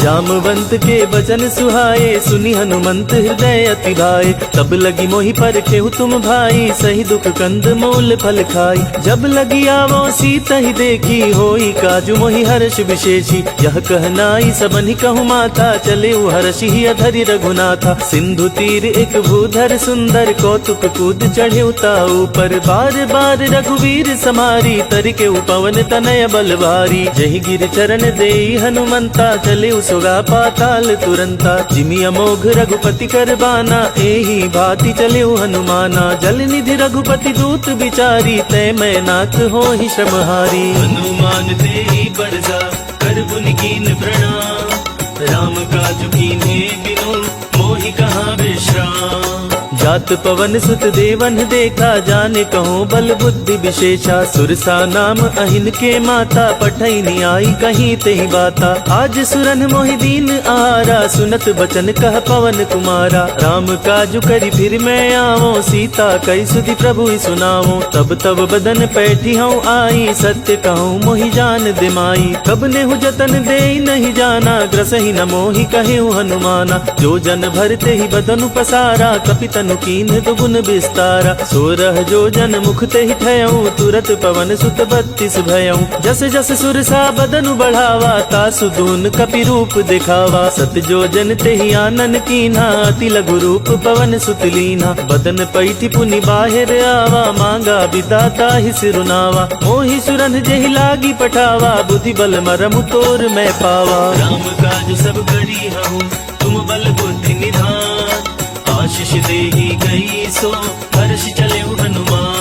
जामवंत के वचन सुहाए, सुनी हनुमंत हृदय अति भाए। तब लगी मोहि पर केहु तुम भाई, सही दुख कंद मूल फल खाई। जब लगी आवो सीत ही देखी, होई काजु मोहि हर्ष विशेषी। यह कहनाई सबनि कहु माथा, चले हर्षि ही अधरि रघुनाथा। सिंधु तीर एक भूधर सुंदर, कौतुक कूद चढ़े ताऊ पर। बार बार रघुवीर समारी, तरिके पवन तनय बल भारी। जहि गिर चरण देई हनुमंता, चले सुगा पाताल तुरंता। जिमि अमोघ रघुपति कर बाना, एही भांति चले हनुमाना। जल निधि रघुपति दूत बिचारी, तय मैं नाथ होहि श्रमहारी। हनुमान तेहि बरसा, कर पुनि कीन प्रणाम। राम काज कीन्हे बिनु, मोहि कहाँ विश्राम। जात पवन सुत देवन देखा, जाने कहो बल बुद्धि विशेषा। सुरसा नाम अहिन के माता, पठैनी आई कहीं तेहि बाता। आज सुरन मोहि दीन आहारा, सुनत बचन कह पवन कुमारा। राम काजु करि फिर मैं आवो, सीता कई सुधि प्रभु सुनावो। तब तब बदन पैठी हूँ आई, सत्य कहूँ मोहि जान दिमाई। कब नेहु जतन दे नहीं जाना, ग्रसहि न मोहि कहेउ हनुमाना। जो जन भरते ही बदनु पसारा, कपितनु कीन दुगुन विस्तारा। सोरह जो जन मुख ते ही ठयऊं, तुरत पवन सुत 32 भयऊं। जस जस सुरसा बदनु बढ़ावा, तासु दून कपि रूप दिखावा। सत जो जन ते ही आनन कीन्हा, अति लघु रूप पवन सुत लीन्हा। बदन पैठी पुनि बाहिर आवा, मांगा बिदाता ही सिरुनावा। मोहि सुरन जेहि लागी पठावा, बुद्धि बल मरमु तोर मैं पावा। राम काज सब करी हूँ, तुम बल बुद्धि निधान। आशीष देहि गई सो, हर्ष चले हनुमान।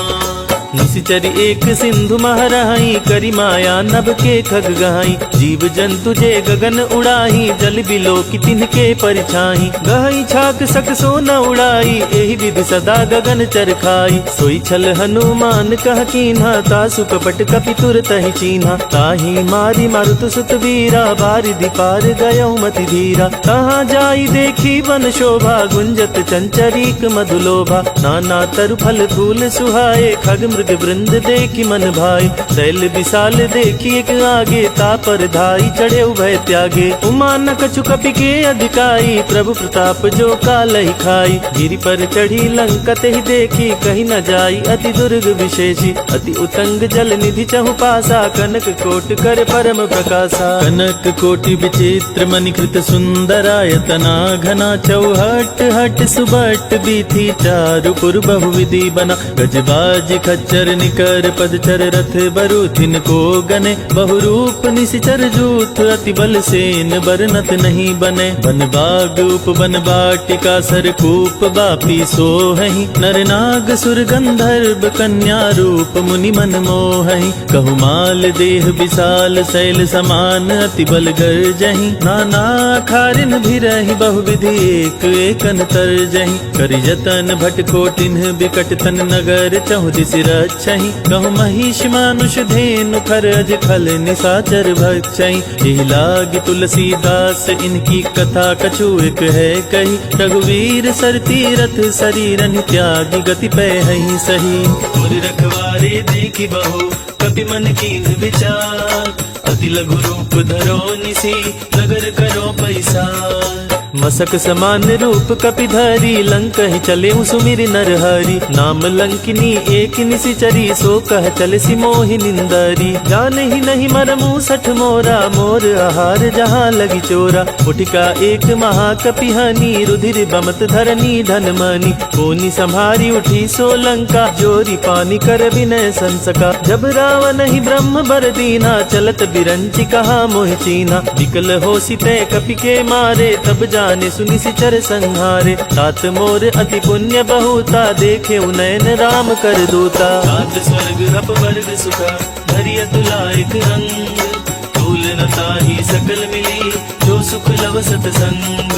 निशिचर एक सिंधु महराई, करी माया नभ के खग गहाई। जीव जंतु जे गगन उड़ाही, जल बिलो की तिनके परिछाही। गहाई छाक सक सो न उड़ाई, एहि विधि सदा गगन चरखाई। सोई छल हनुमान कह कीन्हा, तासु कपट कपि तुरत ही चीन्हा। ताही मारी मारुत सुत वीरा, बारिधि पार गयौ मति धीरा। तहाँ जाई देखी वन शोभा, गुंजत चंचरीक मधुलोभा। नाना तरु फल फूल सुहाए, खग मृग वृंद देखी मन भाई। शैल विशाल देखी एक आगे, तापर धाई चढ़े भय त्यागे। उमा न कछु कपि के अधिकाई, प्रभु प्रताप जो कालहि खाई। गिरि पर चढ़ी लंकत ही देखी, कहीं न जाई अति दुर्ग विशेषी। अति उतंग जल निधि चहु पासा, कनक कोट कर परम प्रकाशा। कनक कोटि विचित्र मणिकृत सुंदरायतना, घना चौहट हट सुबट बीथी। चारु पुर बहुविधि बना, गजबाज खच्चर निकर पदचर। रथ बरु तिनको गने, बहुरूप निशिचर जूथ। अति बल सेन बरनत नहीं बने, बन बाग उपवन बाटिका। सरकूप बापी सोहहि, नर नाग सुर गंधर्व कन्या। रूप मुनि मन मोहहि, कहु माल देह विशाल। शैल समान अति बल गर्जहि, नाना खारिन भिरहि। बहुविधि एक एकन तरजहि, करि जतन भट कोटिन्ह। बिकट तन नगर चहु दिसि रक्षहि, कहु महिष मानुष धेनु। खरज खल निशाचर भक्षहि, एहि लागी तुलसीदास। इनकी कथा कछु एक है कही, रघुवीर सर तीरथ शरीरन। त्यागी गति पैहि सही, मुर रखवारे देखी बहु, कपि मन कीन विचार। अति लघु रूप धरो निसी, नगर करो पैसार। मसक समान रूप कपि धरी, लंक ही चले सुमिरि नर हरि। नाम लंकिनी एक निशिचरी, सो कह चले सि मोहि निंदरी। जाने ही नहीं मरमु सठ मोरा, मोर आहार जहाँ लगी चोरा। उठिका एक महाकपि हनी, रुधिर बमत धरनी धन मनी। कोनी संभारी उठी सो लंका, जोरी पानी कर विनय संसका। जब रावण ही ब्रह्म बर दीना, चलत बिरंची कहा मोहि चीना। विकल हो सिते कपि के मारे, तब जाने सुनि सिचर संहारे। तात मोर अति पुण्य बहुता, देखे नयन राम कर दूता। तात स्वर्ग अप वर्ग सुखा, धरि अतुलायक रंग। तूल न ताहि सकल मिली, जो सुख लव सतसंग।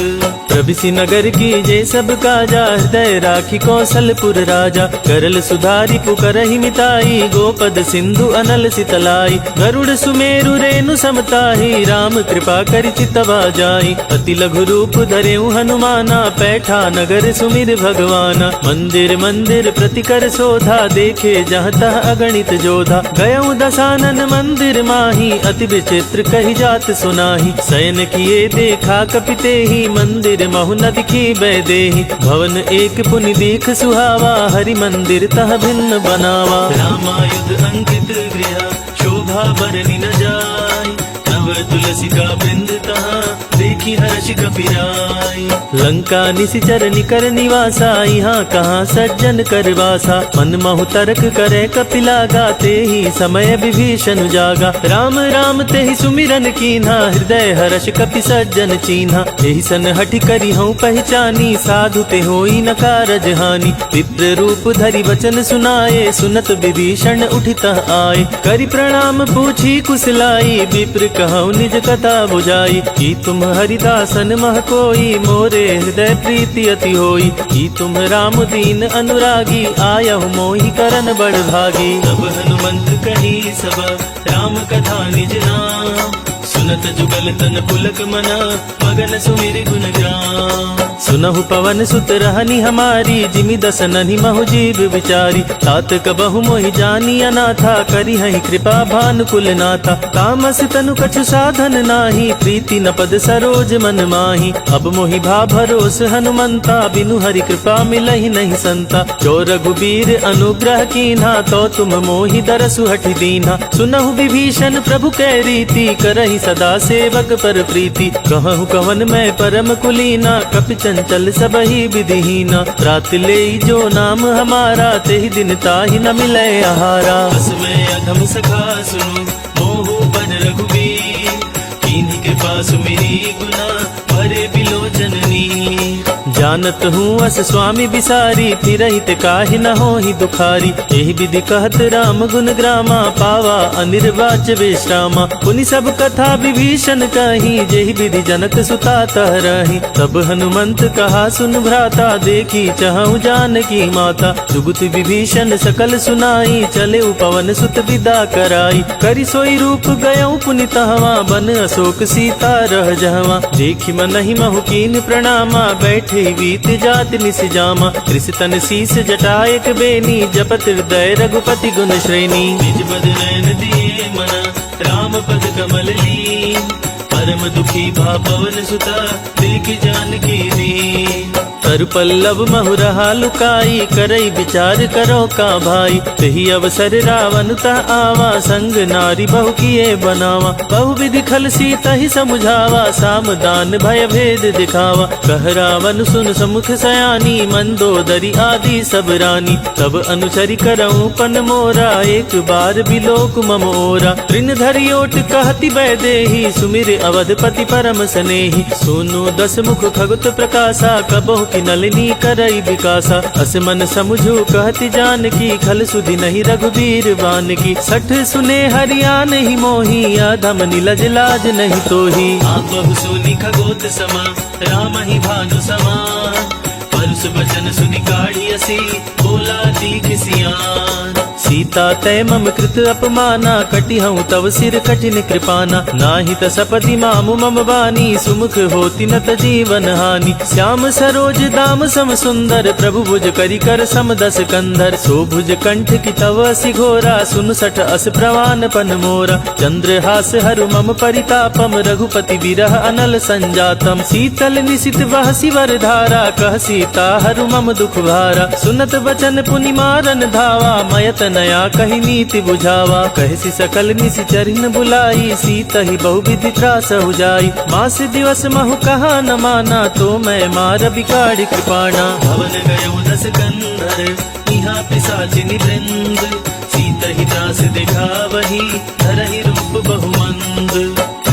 प्रभिसि नगर की जे सब काजा, हृदय राखी कौशलपुर राजा। करल सुधारी पुकरहि मिताई, गोपद सिंधु अनल सितलाई। गरुड़ सुमेरु रेणु समताही, राम कृपा करि चितवा जाई। अति लघु रूप धरेउ हनुमाना, पैठा नगर सुमिर भगवाना। मंदिर मंदिर प्रति कर शोधा, देखे जहाँ तह अगणित जोधा। गयउ दसानन मंदिर माही, अति विचित्र कही जात सुनाही। शयन किए देखा कपिते ही, मंदिर महु न दिखी बैदेही। भवन एक पुनि देख सुहावा, हरि मंदिर तह भिन्न बनावा। रामायुध अंकित गृह, शोभा बरनि न जाय। नव तुलसी का वृंद तहाँ, देखी हर्ष कपिराय। लंका निशिचर निकर निवासा, यहाँ कहाँ सज्जन कर वासा। मन महु तर्क करे कपिला, गाते ही समय विभीषण जागा। राम राम ते ही सुमिरन कीन्हा, हृदय हर्ष कपि सज्जन चीन्हा। एहि सन हठि करी हूँ पहचानी, साधु ते होई न कारज हानि। विप्र रूप धरि वचन सुनाए, सुनत विभीषण उठितः आए। करि प्रणाम पूछी कुशलाई, विप्र कहु निज कथा बुझाई। कि तुम हरिदासन मह कोई, मोरे हृदय प्रीति अति होई। कि तुम राम दीन अनुरागी, आयहु मोहि करन बड़ भागी। तब हनुमंत कही सब, राम कथा निज नाम। सुनत जुगल तन पुलक मना, मगन सुमिर गुण ग्राम। सुनहु पवन सुत रहनी हमारी, जिमि दसनहि महु जीव विचारी। तात कबहु मोहि जानी अनाथा, करी हहि कृपा भानुकुल नाथा। तामस तनु कछु साधन नाही, प्रीति न पद सरोज मन माही। अब मोहि भा भरोस हनुमंता, बिनु हरि कृपा मिलहि नहीं संता। जो रघुबीर अनुग्रह कीन्हा, तो तुम मोहि दरसु हठि दीन्हा। सुनहु विभीषण प्रभु कै रीति, करहि सदा सेवक पर प्रीति। कहूँ कवन मैं परम कुलीना, कपि चंचल सबहि विधिहीना। रात ले जो नाम हमारा, तेहि दिन ताहि न मिलै आहारा। बस मैं अधम सखा सुनु, मोहु बन रघुबीर। कीन्ही कृपा सुमिरी गुना, भरे बिलोचन नीर। जानत हूँ अस स्वामी बिसारी, फिरहित काहि न होहि दुखारी। एहि विधि कहत राम गुण ग्रामा, पावा अनिर्वाच विश्रामा। पुनि सब कथा विभीषण कही, जेहि विधि जनक सुता तह रही। तब हनुमंत कहा सुन भ्राता, देखी चहु जानकी माता। जुगुत विभीषण सकल सुनाई, चले पवन सुत विदा कराई। करि सोई रूप गयउ पुनि तहवा, बन अशोक सीता रह जहवा। देखी मनहि महु कीन प्रणामा, बैठे वीत जात निस जामा। त्रिसतन शीस जटायक बेनी, जपत हृदय रघुपति गुण श्रेणी। निज पद नयन दिए मना, राम पद कमल लीन। परम दुखी भा पवन सुता, देख जानकी दीन। तरु पल्लव महु रहा लुकाई, करई विचार करो का भाई। तही अवसर रावण तह आवा, संग नारी बहु किए बनावा। बहु विधि खल सीता ही समझावा, सामदान भय भेद दिखावा। कह रावण सुन समुख सयानी, मंदोदरी आदि सब रानी। तब अनुचरि करऊं पन मोरा, एक बार बिलोक मम ओरा। तृण धरि ओट कहति बैदेही, सुमिर अवधपति परम सनेही। सुनु दस मुख खगुत प्रकाशा, कबहु की नलिनी करई विकासा। अस मन समुझू कहति जानकी, खल सुधि नहीं रघुबीर बान की। सठ सुने हरियान ही मोही, अधम निलज लाज नहीं तोही। आप बहु सुनि खगोत समा, राम ही भानु समान। परुष बचन सुनि काढ़ी असी, बोला दीख सियान। सीता तय मम कृत अपमाना, कटि हूँ तव सिर कठिन कृपाना। नाही त सपदि मामु मम बानी, सुमुख होति न त जीवन हानि। श्याम सरोज दाम सम सुंदर, प्रभु भुज करि कर सम दस कंधर। सो भुज कंठ की तव असि घोरा, सुन सठ अस प्रवान पन मोरा। चंद्रहास हरु मम परितापम, रघुपति विरह अनल संजातम। शीतल निशित बहसि वर धारा, कह सीता हरु मम दुख भारा। सुनत बचन पुनि मारन धावा, मयत नया कही नीति बुझावा। कहसी सकल निशिचरिन बुलाई, सीता ही बहु विधि त्रास हो जाई। मास दिवस महु कहा न माना, तो मैं मार बिगाड़ी कृपाणा। भवन गयो दस कंधर, यहाँ पिशाचिनी वृंद। सीता ही त्रास दिखावही, धरहि रूप बहुमंद।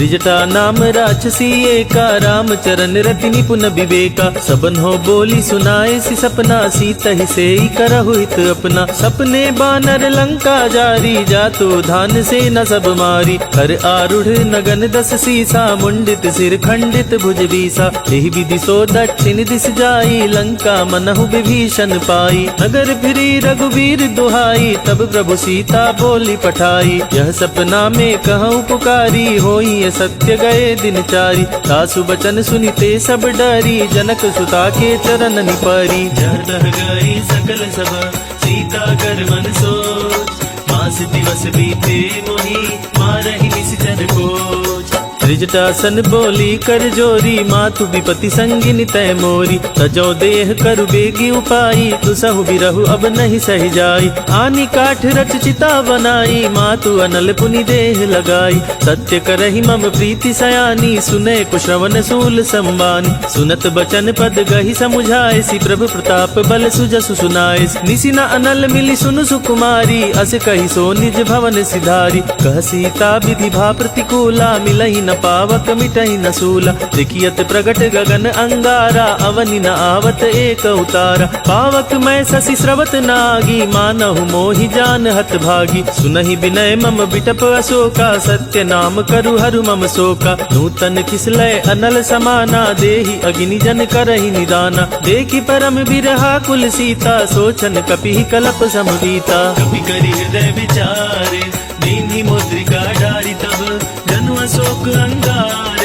त्रिजटा नाम राक्षसी एका, राम चरण रति निपुण विवेका। सबन हो बोली सुनाए सी सपना, सीता ही से करहु हित अपना। सपने बानर लंका जारी, जातो धान से न सब मारी। हर आरूढ़ नगन दस सीसा, मुंडित सिर खंडित भुज बीसा। यही विधि सो दक्षिण दिस जाई, लंका मनहु विभीषण पाई। नगर फिरी रघुवीर दुहाई, तब प्रभु सीता बोली पठाई। यह सपना में कहूँ पुकारी, होई ये सत्य गए दिन चारी। सासु बचन सुनिते सब डरी, जनक सुता के चरण निपरी। जह गई सकल सभा, सीता कर मन सोच। मास दिवस बीते मोही, मारहि निश्चर कोच। त्रिजटासन बोली कर जोरी, मातु विपति संगिनी तय मोरी। तजो देह करु बेगी उपाई, तुसहु बिरहु अब नहीं सह जाई। आनी काठ रच चिता बनाई, मातु अनल पुनि देह लगाई। सत्य करहि मम प्रीति सयानी, सुने कुश्रवण सूल संबानी। सुनत बचन पद गहि समुझाए, सी प्रभु प्रताप बल सुजसु सुनाए। निसिना अनल मिली सुनु सुकुमारी, अस कहि सो निज भवन सिधारी। कह सीता विधि भा प्रतिकूला, मिलहि न पावक मिटहि न सूला। देखियत प्रगट गगन अंगारा, अवनि न आवत एक उतारा। पावक मैं शशि स्रवत नागी, मानहु मोहि जान हत भागी। सुनहि विनय मम बिटप अशोका, सत्य नाम करु हरु मम शोका। नूतन खिसलय अनल समाना, देहि अग्नि जन करहि निदाना। देखि परम बिरहा कुल सीता, सोचन कपि कलप समवीता। कपि करि हृदय विचार, दीन्हि मुद्रिका डारी। तब जनु अशोक अंगार,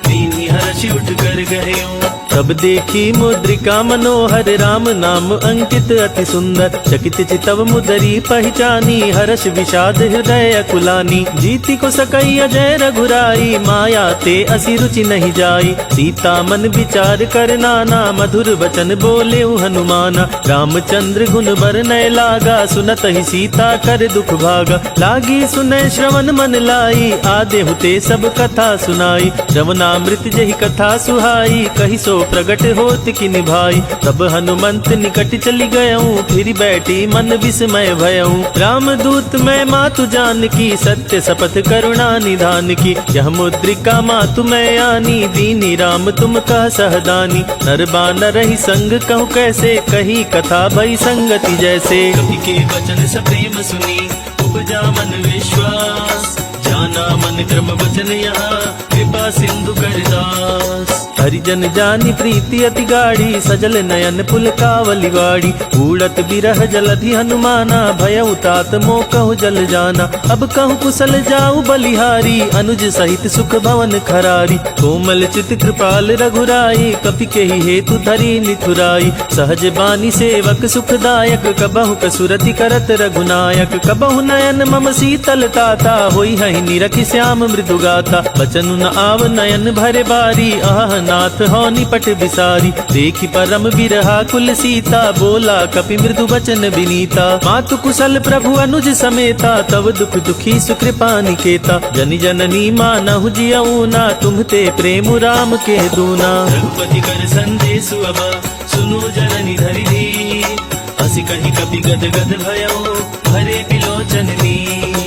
दीन्हि हर्षि उठ कर गयो। तब देखी मुद्रिका मनोहर, राम नाम अंकित अति सुंदर। चकित चितव मुदरी पहचानी, हर्ष विषाद हृदय अकुलानी। जीति को सकई अजय रघुराई, माया ते असी रुचि नहीं जाई। सीता मन विचार कर नाना, मधुर वचन बोले हनुमाना। रामचंद्र गुण बरनय लागा, सुनत ही सीता कर दुख भागा। लागी सुनय श्रवण मन लाई, आदे हुते सब कथा सुनाई। रवनामृत जहि कथा सुहाई, कहि सो प्रगट होत की निभाई। तब हनुमंत निकट चली गयऊं, फिर बैठी मन विस्मय भयऊं। राम दूत मैं मातु जान की, सत्य शपथ करुणा निधान की। यह मुद्रिका मातु मैं आनी, दीनी राम तुम कह सहदानी। नर बानर ही संग कहूँ कैसे, कही कथा भई संगति जैसे। कवि के वचन सप्रेम सुनी, उपजा मन विश्वास। जाना मन क्रम वचन यहाँ, कृपा सिंधु करदास। हरिजन जानी प्रीति अति गाढ़ी, सजल नयन पुलकावली वाड़ी। उड़त बिरह जलधि हनुमाना, भयउ तात मोह कहु जल जाना। अब कहु कुशल जाऊ बलिहारी, अनुज सहित सुख भवन खरारी। कोमल चित कृपाल रघुराई, कपि केहि हेतु धरी निथुराई। सहज बानी सेवक सुखदायक, कबहु कसुरति करत रघुनायक। कबहु नयन मम शीतल ताता, होई हहि निरखि श्याम मृदु गाता। बचनु न आव नयन भरे बारी, आह नाथ हो निपट बिसारी। देखि परम बिरहा कुल सीता, बोला कपि मृदु वचन विनीता। मातु कुशल प्रभु अनुज समेता, तव दुख दुखी सुकृपा निकेता। जनि जननी मानहु जियऊ ना, तुम्हते प्रेम राम के दूना। रघुपति कर संदेशु अब, सुनो जननी धरि धीर। हसी कहि कपि गद गद भयऊ, भरे बिलोचन नीर।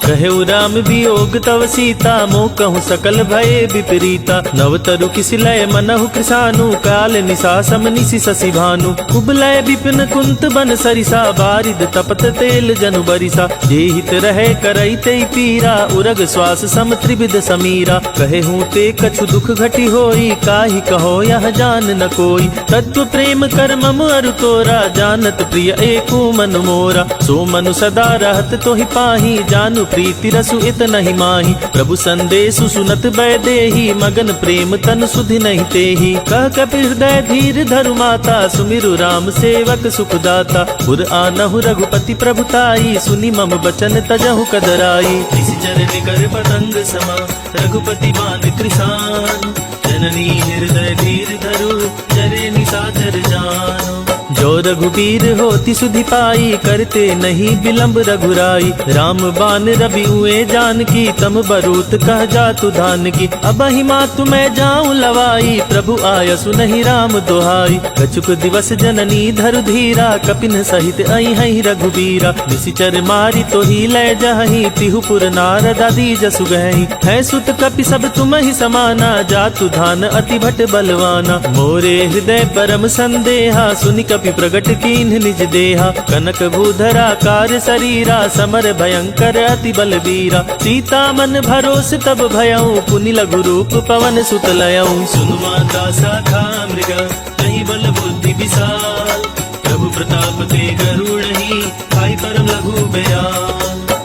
कहेउ राम वियोग तव सीता, मोह कहूँ सकल भये विपरीता। नव तरु किसिलय मनहु कृसानु, काल निशा सम निशि शशि भानु। कुबलय विपिन कुंत बन सरिसा, बारिद तपत तेल जनु बरिसा। जेहित रहे करई तेई पीरा, उरग श्वास सम त्रिविध समीरा। कहेहूँ ते कछु दुख घटी होई, काहि कहो यह जान न कोई। तत्व प्रेम कर मम अरु तोरा, जानत प्रिय एको मन मोरा। सो मनु सदा रहत तोहि पाही, जानु प्रीति रसु इत नहीं माही। प्रभु संदेशु सुनत बै देही, मगन प्रेम तन सुधि नहीं तेही। कह कपि हृदय धीर धरु माता, सुमिरु राम सेवक सुखदाता। पुर आनहु रघुपति प्रभुताई, सुनि मम बचन तजहु कदराई। इस चरण कर पतंग समा, रघुपति मान कृसान। जननी हृदय धीर धरु, जरे निशाचर जानो। जो रघुबीर होती सुधि पाई, करते नहीं विलम्ब रघुराई। राम बान रवि हुए जानकी, तम बरूत कह जातु धान की। अब ही मातु मैं जाऊं लवाई, प्रभु आयसु नहीं राम दुहाई। कछुक दिवस जननी धरु धीरा, कपिन सहित आई हई रघुबीरा। निशिचर मारी तो ही लय जहि, तिहुपुर नारद आदि जसु गहि। है सुत कपि सब तुम ही समाना, जातु धान अति भट बलवाना। मोरे हृदय परम संदेहा, सुनि कपि प्रगट कीन्ह निज देहा। कनक भूधरा कार शरीरा, समर भयंकर अति बलबीरा। सीता मन भरोस तब भयऊ, पुनि लघु रूप पवन सुत लयऊ। सुनु माता शाखा मृग, कहीं बल बुद्धि विशाल। प्रभु प्रताप ते गरुड़हि, खाई परम लघु बयाल।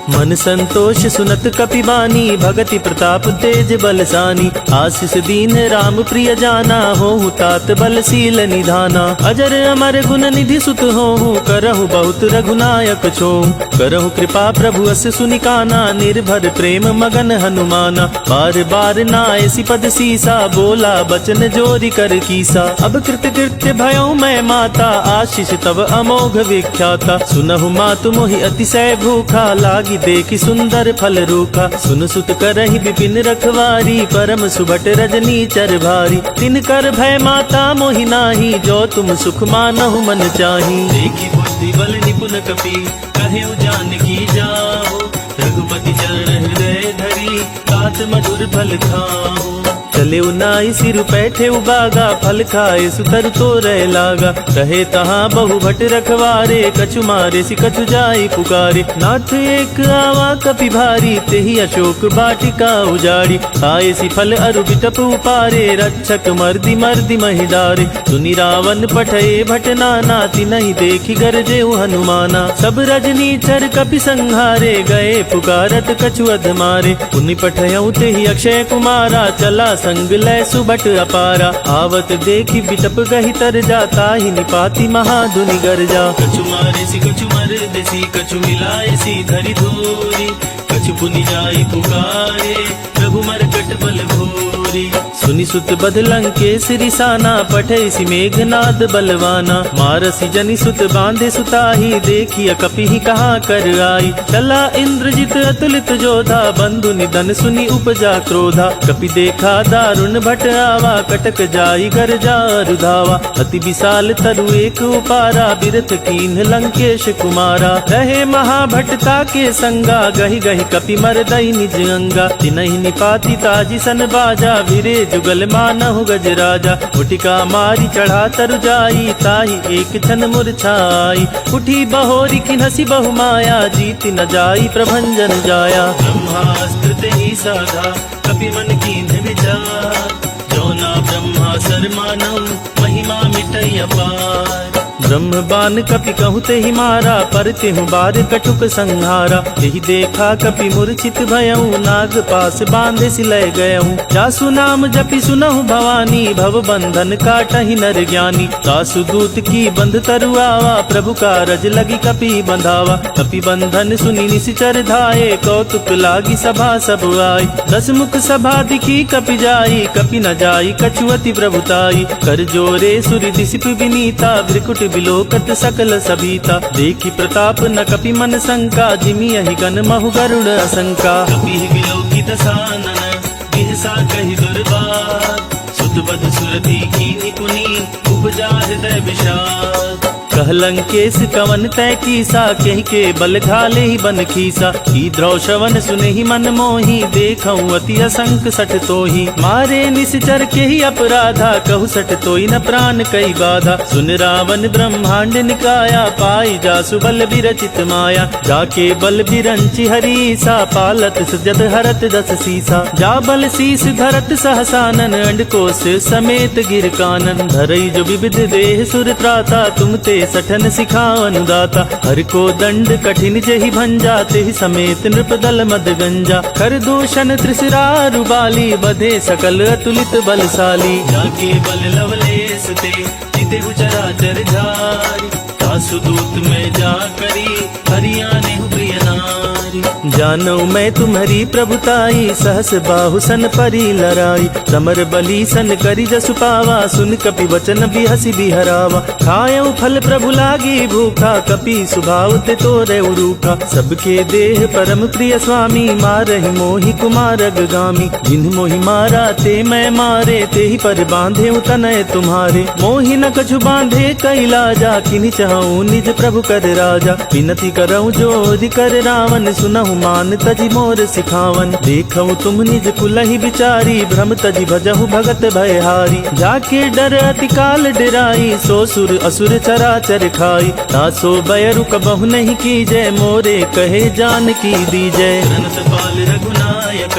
मन संतोष सुनत कपि बानी, भगति प्रताप तेज बलसानी। आशीष दीन राम प्रिय जाना, होहु तात बलशील निधाना। अजर अमर गुण निधि सुत होहु, करहु बहुत रघुनायक छोहु। करहु कृपा प्रभु अस सुनिकाना, निर्भर प्रेम मगन हनुमाना। बार बार नाय सिपद सीसा, बोला बचन जोरी कर कीसा। अब कृत कृत्य भयऊ मैं माता, आशीष तब अमोघ विख्याता। सुनहु मातु मोहि अतिशय भूखा, लागी देखी सुंदर फल रूखा। सुन सुत करहि विपिन रखवारी, परम सुभट रजनी चर भारी। तिन कर भय माता मोहि नाही, जो तुम सुख मानहु मन चाही। देखी बुद्धि बल निपुण कपि, कहे जानकी जाओ। रघुपति चरण हृदय धरी, तात मधुर फल खाओ। चले उनाई सिर पैठे उबागा, फल खाए सुतर तो रह लागा। कहे तहाँ बहु भट रखवारे, कछु मारे सि कछु जाई पुकारे। नाथ एक आवा कपि भारी, तेहि अशोक बाटिका उजाड़ी। खाए सि फल अरु बिटप उपारे, रक्षक मर्दि मर्दि महिडारे। सुनि रावण पठये भट नाना, तिनहि देखि गरजे हनुमाना। सब रजनी चर कपि संहारे, गए पुकारत कछु अधमारे। पुनि पठयऊ तेहि अक्षय कुमारा, चला संग लय सुबट अपारा। आवत देखी बिटप गहि तर जाता, ही निपाति महाधुनि गर्जा। कछु मारे सी कछु मर देसी, कछु मिलाए सी धरि धूरी। कछु पुनि जाई पुकारे, प्रभु मरकट बल भूरी। सुनि सुत बद लंकेश रिसाना, पठै सि मेघनाद बलवाना। मारसी जनि सुत बांधे सुताही, देखिय कपिहि कहाँ कर आई। चला इंद्रजित अतुलित जोधा, बंधु निधन सुनि उपजा क्रोधा। कपि देखा दारुण भट आवा, कटक जाई गर्जा रुधावा। अति विशाल तरु एक उपारा, बिरथ कीन्ह लंकेश कुमारा। रहे महाभटता के संगा, गहि गहि कपि मरदई निज अंगा। तिनहि निपाति ताजी सन बाजा, भिरे जुगल मानहु गजराजा। उटिका मारी चढ़ा तरु जाई, ताही एक क्षण मूर्छाई। उठी बहोरी किन्हसी बहु माया, जीति न जाई प्रभंजन जाया। ब्रह्मास्त्र तेहि साधा, कपि मन कीन्ह विचार। जो ना ब्रह्मा सर मानऊ, महिमा मिटई अपार। ब्रह्म बान कपि कहु तेहि मारा, पर तेहु बार कटुक संहारा। यही देखा कपि मूर्छित भयऊ, नाग पास बांधे सिलय गयऊ। जासु नाम जपि सुनहु भवानी, भव बंधन काटहि नर ज्ञानी। तासु दूत की बंध तरु आवा, प्रभु कारज लगी कपि बंधावा। कपि बंधन सुनि निशिचर धाये, कौतुक लागी सभा सब आई। दस मुख सभा दिखी कपि जाई, कपि न जाई कछुअति प्रभुताई। कर जोरे सुरि दिसिप विनीता, भ्रिकुट बिलोकत सकल सभीता। देखी प्रताप न कपि मन शंका, जिमि यहि गण महु गरुड़ असंका। कपि बिलोकित सानन, बिहसा कहि दुर्बार। सुत बध सुरति कीन्हि पुनि, उपजा हृदय विषाद। कह लंकेश कवन तय कीसा, कहि के बल घाले ही बन खीसा। की द्रौ श्रवण सुने ही मन मोही, देखऊं अति असंक सठ तोही। मारे निश्चर के ही अपराधा, कहु सठ तोई न प्राण कई बाधा। सुन रावण ब्रह्मांड निकाया, पाई जासु बल विरचित माया। जाके बल बिरंचि हरीसा, पालत सजद हरत दस सीसा। जा बल शीस धरत सहसानन, अंडकोश समेत गिर कानन। धरई जो विविध देह सुर त्राता, तुम ते सठन सिखावन दाता। हर को दंड कठिन जहि भंजा, तेहि समेत नृप दल मद गंजा। कर दूषण त्रिशिरारु बाली, बधे सकल अतुलित बलशाली। जाके बल लवलेस ते, जिते चराचर झारी। तासु दूत में जा करी, हरियाने प्रिय नारी। जानऊ मैं तुम्हारी प्रभुताई, सहस बाहु सन परी लराई। समर बली सन करी जसु पावा, सुन कपि वचन बिहसी बिहरावा। खायऊ फल प्रभु लागी भूखा, कपि सुभाव ते तोरे रूखा। सबके देह परम प्रिय स्वामी, मारहि मोहि कुमार अगगामी। जिन्ह मोहि मारा ते मैं मारे, ते ही पर बांधे तनय तुम्हारे। मोहि न कछु बांधे कैलाजा, किन्हि चाहूं निज प्रभु कर राजा। विनती करऊं जोरि कर रावण, सुनहु मान तजि मोर सिखावन। देखऊं तुम निज कुलहि बिचारी, भ्रम तजि भजहु भगत भयहारी। जाके डर अति काल डराई, सो सुर असुर चराचर खाई। तासो बयरु कबहु नहीं कीजय, मोरे कहे जानकी दीजय। अनंत पाल रघुनायक,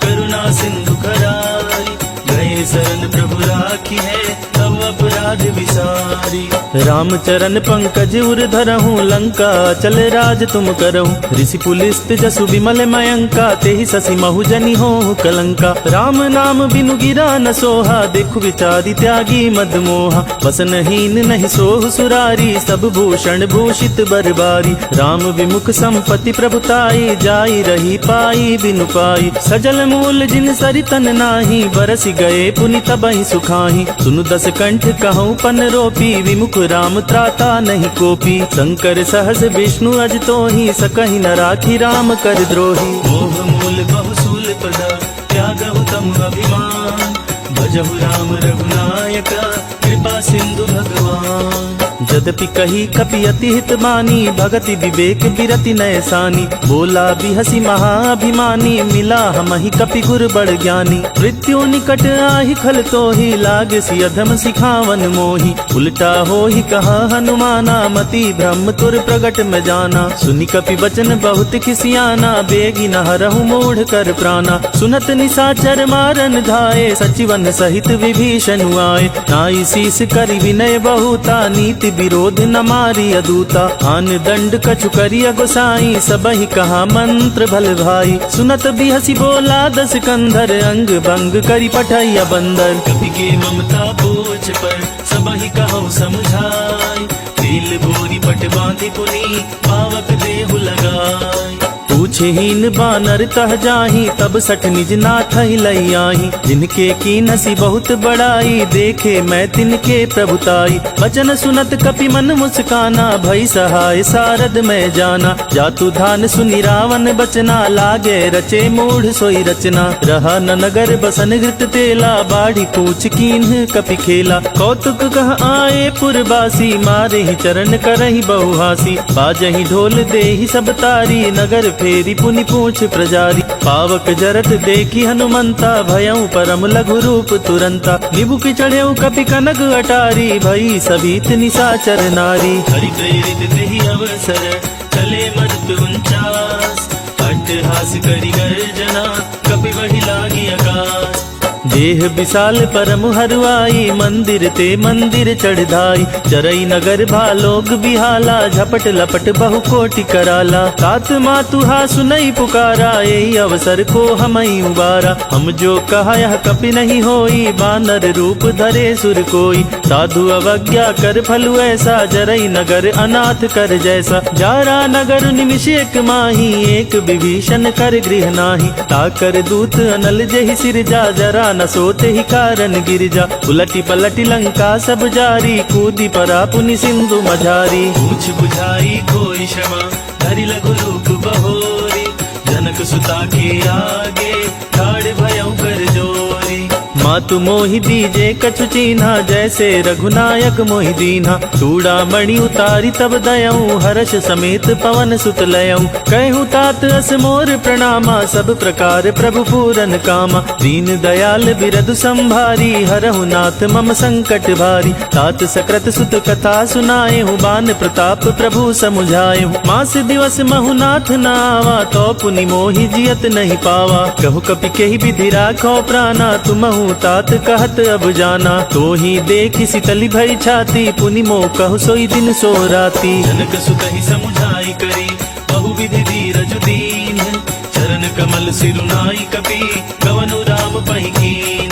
करुणा सिंधु करारी। गए शरण प्रभु राखी है, तब अपराध विसारी। रामचरण पंकज उर धरहूँ, लंका चल राज तुम करहूँ। ऋषि पुलिस्त जसु विमल मयंका, तेहि शशि महु जनि होहु कलंका। राम नाम बिनु गिरा न सोहा, देखु विचारी त्यागी मद मोहा। वसनहीन नहीं सोहु सुरारी, सब भूषण भूषित बरबारी। राम विमुख संपत्ति प्रभुताई, जाई रही पाई बिनु पाई। सजल मूल जिन सरितन नाही, बरसि गए पुनि तबहि सुखाही। सुनु दस कंठ कहूँ पन रोपी, विमुख राम त्राता नहीं कोपी। शंकर सहस विष्णु अज तोहि, सकहि न राखी राम कर द्रोही। मोह मूल बहुसूल पदा, त्यागहु तम अभिमान। भजहु राम रघुनायक, कृपा सिंधु भगवान। यद्यपि कही कपि अति हित बानी, भगति विवेक बिरति नय सानी। बोला बिहसी महाअभिमानी, मिला हमहि कपि गुर बड़ ज्ञानी। मृत्यु निकट आहि खल तोहि, लागसी अधम सिखावन मोहि। उल्टा होहि कहा हनुमाना, मति ब्रह्म तुर प्रगट में जाना। सुनि कपि वचन बहुत खिसियाना, बेगी न हरहु मूढ़ कर प्राणा। सुनत निशाचर मारन धाये, सचिवन सहित विभीषण आए। नाई शीस करि विनय बहुता, नीति विरोध न मारी अदूता। आन दंड कछु करिय गोसाई, सबहि कहा मंत्र भल भाई। सुनत बिहसी बोला दस कंधर, अंग भंग करि पठैया बंदर। कपि के ममता बोझ पर, सबहि कहूँ समझाई। तेल बोरी पट बांधि पुनि, पावक देहु लगाई। पूछहीन बानर तह जाही, तब सठ निज नाथ ही लई आही। जिनके कीनसी बहुत बड़ाई, देखे मैं तिनके प्रभुताई। वचन सुनत कपि मन मुस्काना, भई सहाय सारद में जाना। जातु धान सुनि रावण बचना, लागे रचे मूढ़ सोई रचना। रहा न नगर बसन घृत तेला, बाढ़ी पूछ कीन्ह कपि खेला। कौतुक कह आए पुरबासी, मारे ही चरण करहि बहुहासी। बाजहि ढोल देहि सब तारी, नगर फेरी पुनि पूछ प्रजारी। पावक जरत देखी हनुमंता, भयऊ परम लघु रूप तुरंता। निबुक चढ़ेऊ कपि कनक अटारी, भई सभीत निशाचर नारी। हरि प्रेरित तेहि अवसर, चले मरुत 49। अट्टहास करि गर्जना, कपि बढ़ि लागी आकाश। देह विशाल परम हरुआई, मंदिर ते मंदिर चढ़ाई। चरई नगर भालोग बिहाला, झपट लपट बहु कोटि कराला। तात मातुहा सुनई पुकारा, यही अवसर को हमई उबारा। हम जो कहा यह कपि नहीं होई, बानर रूप धरे सुर कोई। साधु अवज्ञा कर फलु ऐसा, जरई नगर अनाथ कर जैसा। जारा नगर निमिष एक माही, एक विभीषण कर गृह नाही। ताकर दूत अनल जहि सिरजा, जरा न सोते ही कारण गिरजा। उलटी पलटी लंका सब जारी, कूदी परा पुनि सिंधु मझारी। पूछ बुझाई कोई क्षमा, धरि लघु रूप बहोरी। जनक सुता के आगे, ठाड़ भयउ कर जोरी। मातु मोहि दीजे कछु चीन्हा, जैसे रघुनायक मोहि दीन्हा। चूड़ामणि उतारी तब दयऊं, हर्ष समेत पवन सुत लयऊं। कहूँ तात अस मोर प्रणामा, सब प्रकार प्रभु पूरन कामा। दीन दयाल बिरदु संभारी, हरहु नाथ मम संकट भारी। तात सकृत सुत कथा सुनाए हूँ, बान प्रताप प्रभु समुझाए हूँ। मास दिवस महु नाथ न आवा, तो पुनि मोहि जियत नहीं पावा। कहु कपि केहि विधि राखो प्राणा, तुमहु तात कहत अब जाना। तो ही देखी शीतली भई छाती, पुनि मोह कहु सोई दिन सो राती। जनक सुत ही समुझाई करी, बहु विधि धीरज दीन। चरण कमल सिरुनाई कपि, कवनु राम पहि कीन।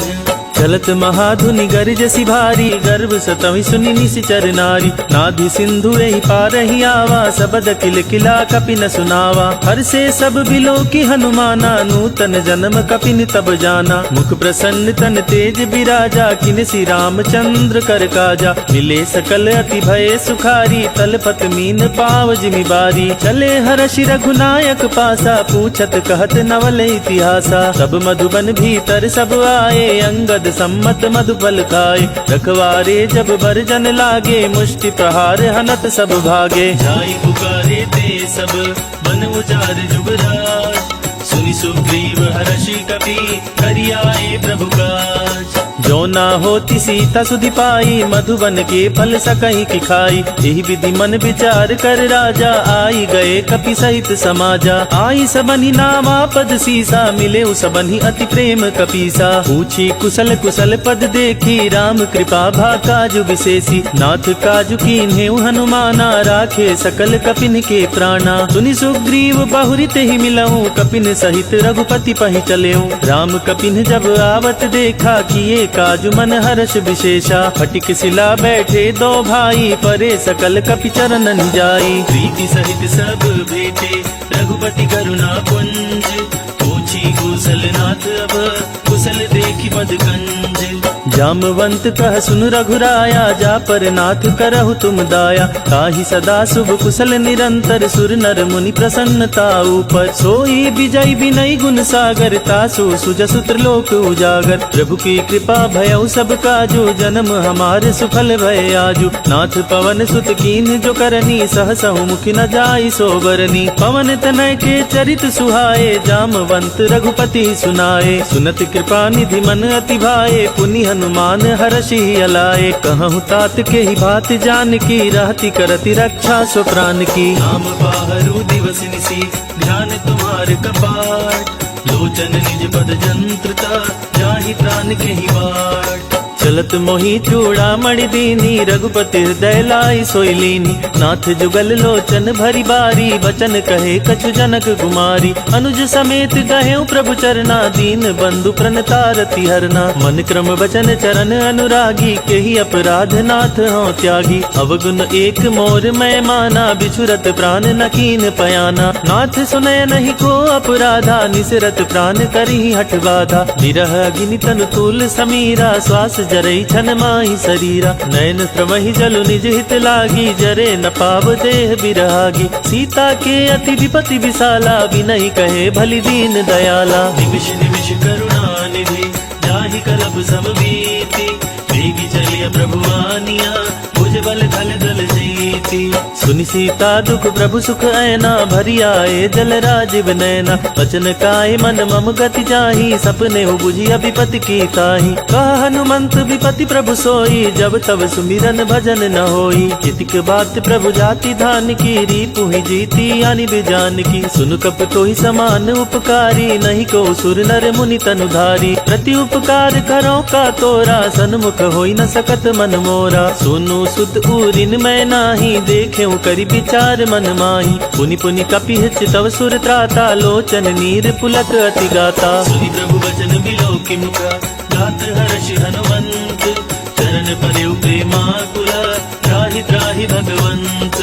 चलत महाधुनि गरजसि भारी, गर्भ सतहि सुनि निशिचर नारी। नाधि सिंधु एहि पारहि आवा, सबद किल किला कपिन सुनावा। हर से सब बिलो की हनुमाना, नूतन जन्म कपिन तब जाना। मुख प्रसन्न तन तेज बिराजा, किनसि रामचंद्र कर काजा। मिले सकल अति भय सुखारी, तलपत मीन पाव जिमि बारी। चले हर्षि रघुनायक पासा, पूछत कहत नवल इतिहासा। सब मधुबन भीतर सब आए, अंगद सम्मत मधुफल खाए। रखवारे जब बरजन लागे, मुष्टि प्रहार हनत सब भागे। जाई पुकारे ते सब बन उजार जुगराज, सुनि सुग्रीव हर्षि कपि करि आए प्रभु काज। जो ना होती सीता सुधि पाई, मधुबन के फल सकहीं की खाई। यही विधि मन विचार कर राजा, आई गए कपि सहित समाजा। आई सबनि नामा पद सीसा, मिले सबनि अति प्रेम कपीसा। पूछी कुशल कुशल पद देखी, राम कृपा भा काजु विशेषी। नाथ काजु कीन्हे हनुमाना, राखे सकल कपिन के प्राणा। सुनि सुग्रीव बहुरि तेहि मिलऊं, कपिन सहित रघुपति पहि चलेऊं। राम कपिन जब आवत देखा, किए काजु मन हर्ष विशेषा। फटिक शिला बैठे दो भाई, परे सकल कपि चरणन जाई। प्रीति सहित सब भेटे, रघुपति करुणा पुंज। पूछी कुशल नाथ अब, कुशल देखि पद कंज। जामवंत कह सुन रघुराया, जा पर नाथ करहु तुम दाया। ताहि सदा शुभ कुशल निरंतर, सुर नर मुनि प्रसन्नता ऊपर। सोई विजय विनय गुण सागर, तासु सुजसु त्रिलोक उजागर। प्रभु की कृपा भयउ सब काजु, जन्म हमारे सुफल भय आजु। नाथ पवन सुत कीन जो करनी, सहसहु मुखि न जाई सोबरनी। पवन तनय के चरित सुहाए, जामवंत रघुपति सुनाए। सुनत कृपा निधि मन अति भाए, पुनि हनुमान हर्षि अलाए। कहूँ तात के ही बात जान की, रहती करती रक्षा सो प्राण की। नाम बाहरू दिवस निसी, ध्यान तुम्हार कपाट। लोचन निज पद जंत्रता, जाहि प्राण के ही बाट। चलत मोहि चूड़ामणि दीनी, रघुपति हृदय लाई सोई लीनी। नाथ जुगल लोचन भरी बारी, बचन कहे कछु जनक कुमारी। अनुज समेत गहेउ प्रभु चरना, दीन बंधु प्रणतारति हरना। मन क्रम वचन चरण अनुरागी, केहि अपराध नाथ हों त्यागी। अवगुण एक मोर मैं माना, बिछुरत प्राण न कीन पयाना। नाथ सुनय नहीं को अपराधा, निसरत प्राण करहि हठ बाधा। विरह अग्नि तनु तूल समीरा, श्वास जरई छन माहि शरीरा। नयन त्रवहि जलु निज हित लागी, जरे न पाव देह बिरहागी। सीता के अति विपति विशाला, बिनहि कहे भलि दीन दयाला। निमिष निमिष करुणा निधि, जाहि कलप सब बीती। वेगी चलिय प्रभु आनिया, भुज बल खल दल जीती। सुनि सीता दुख प्रभु सुख ऐना, भरी आए जल राजीव नैना। वचन काय मन मम गति जाहि, सपने हो बुझी विपति की ताहि। कह हनुमंत विपति प्रभु सोई, जब तब सुमिरन भजन न होई। इतिक बात प्रभु जाति धान की, रीपु ही जीती आनि बिजान की। सुन कप तोहि समान उपकारी, नहीं को सुर नर मुनि तनुधारी। प्रति उपकार करो का तोरा, सन्मुख होई न सकत मन मोरा। सुनु सुत उरिन मैं नाही, देखेउ करि विचार मन माही। पुनि पुनि कपि चितव सुर त्राता, लोचन नीर पुलक अति गाता। सुनि प्रभु वचन बिलोकि मुख, गात हर्षि हनुमंत। चरण परेउ प्रेमाकुला, त्राहि त्राहि भगवंत।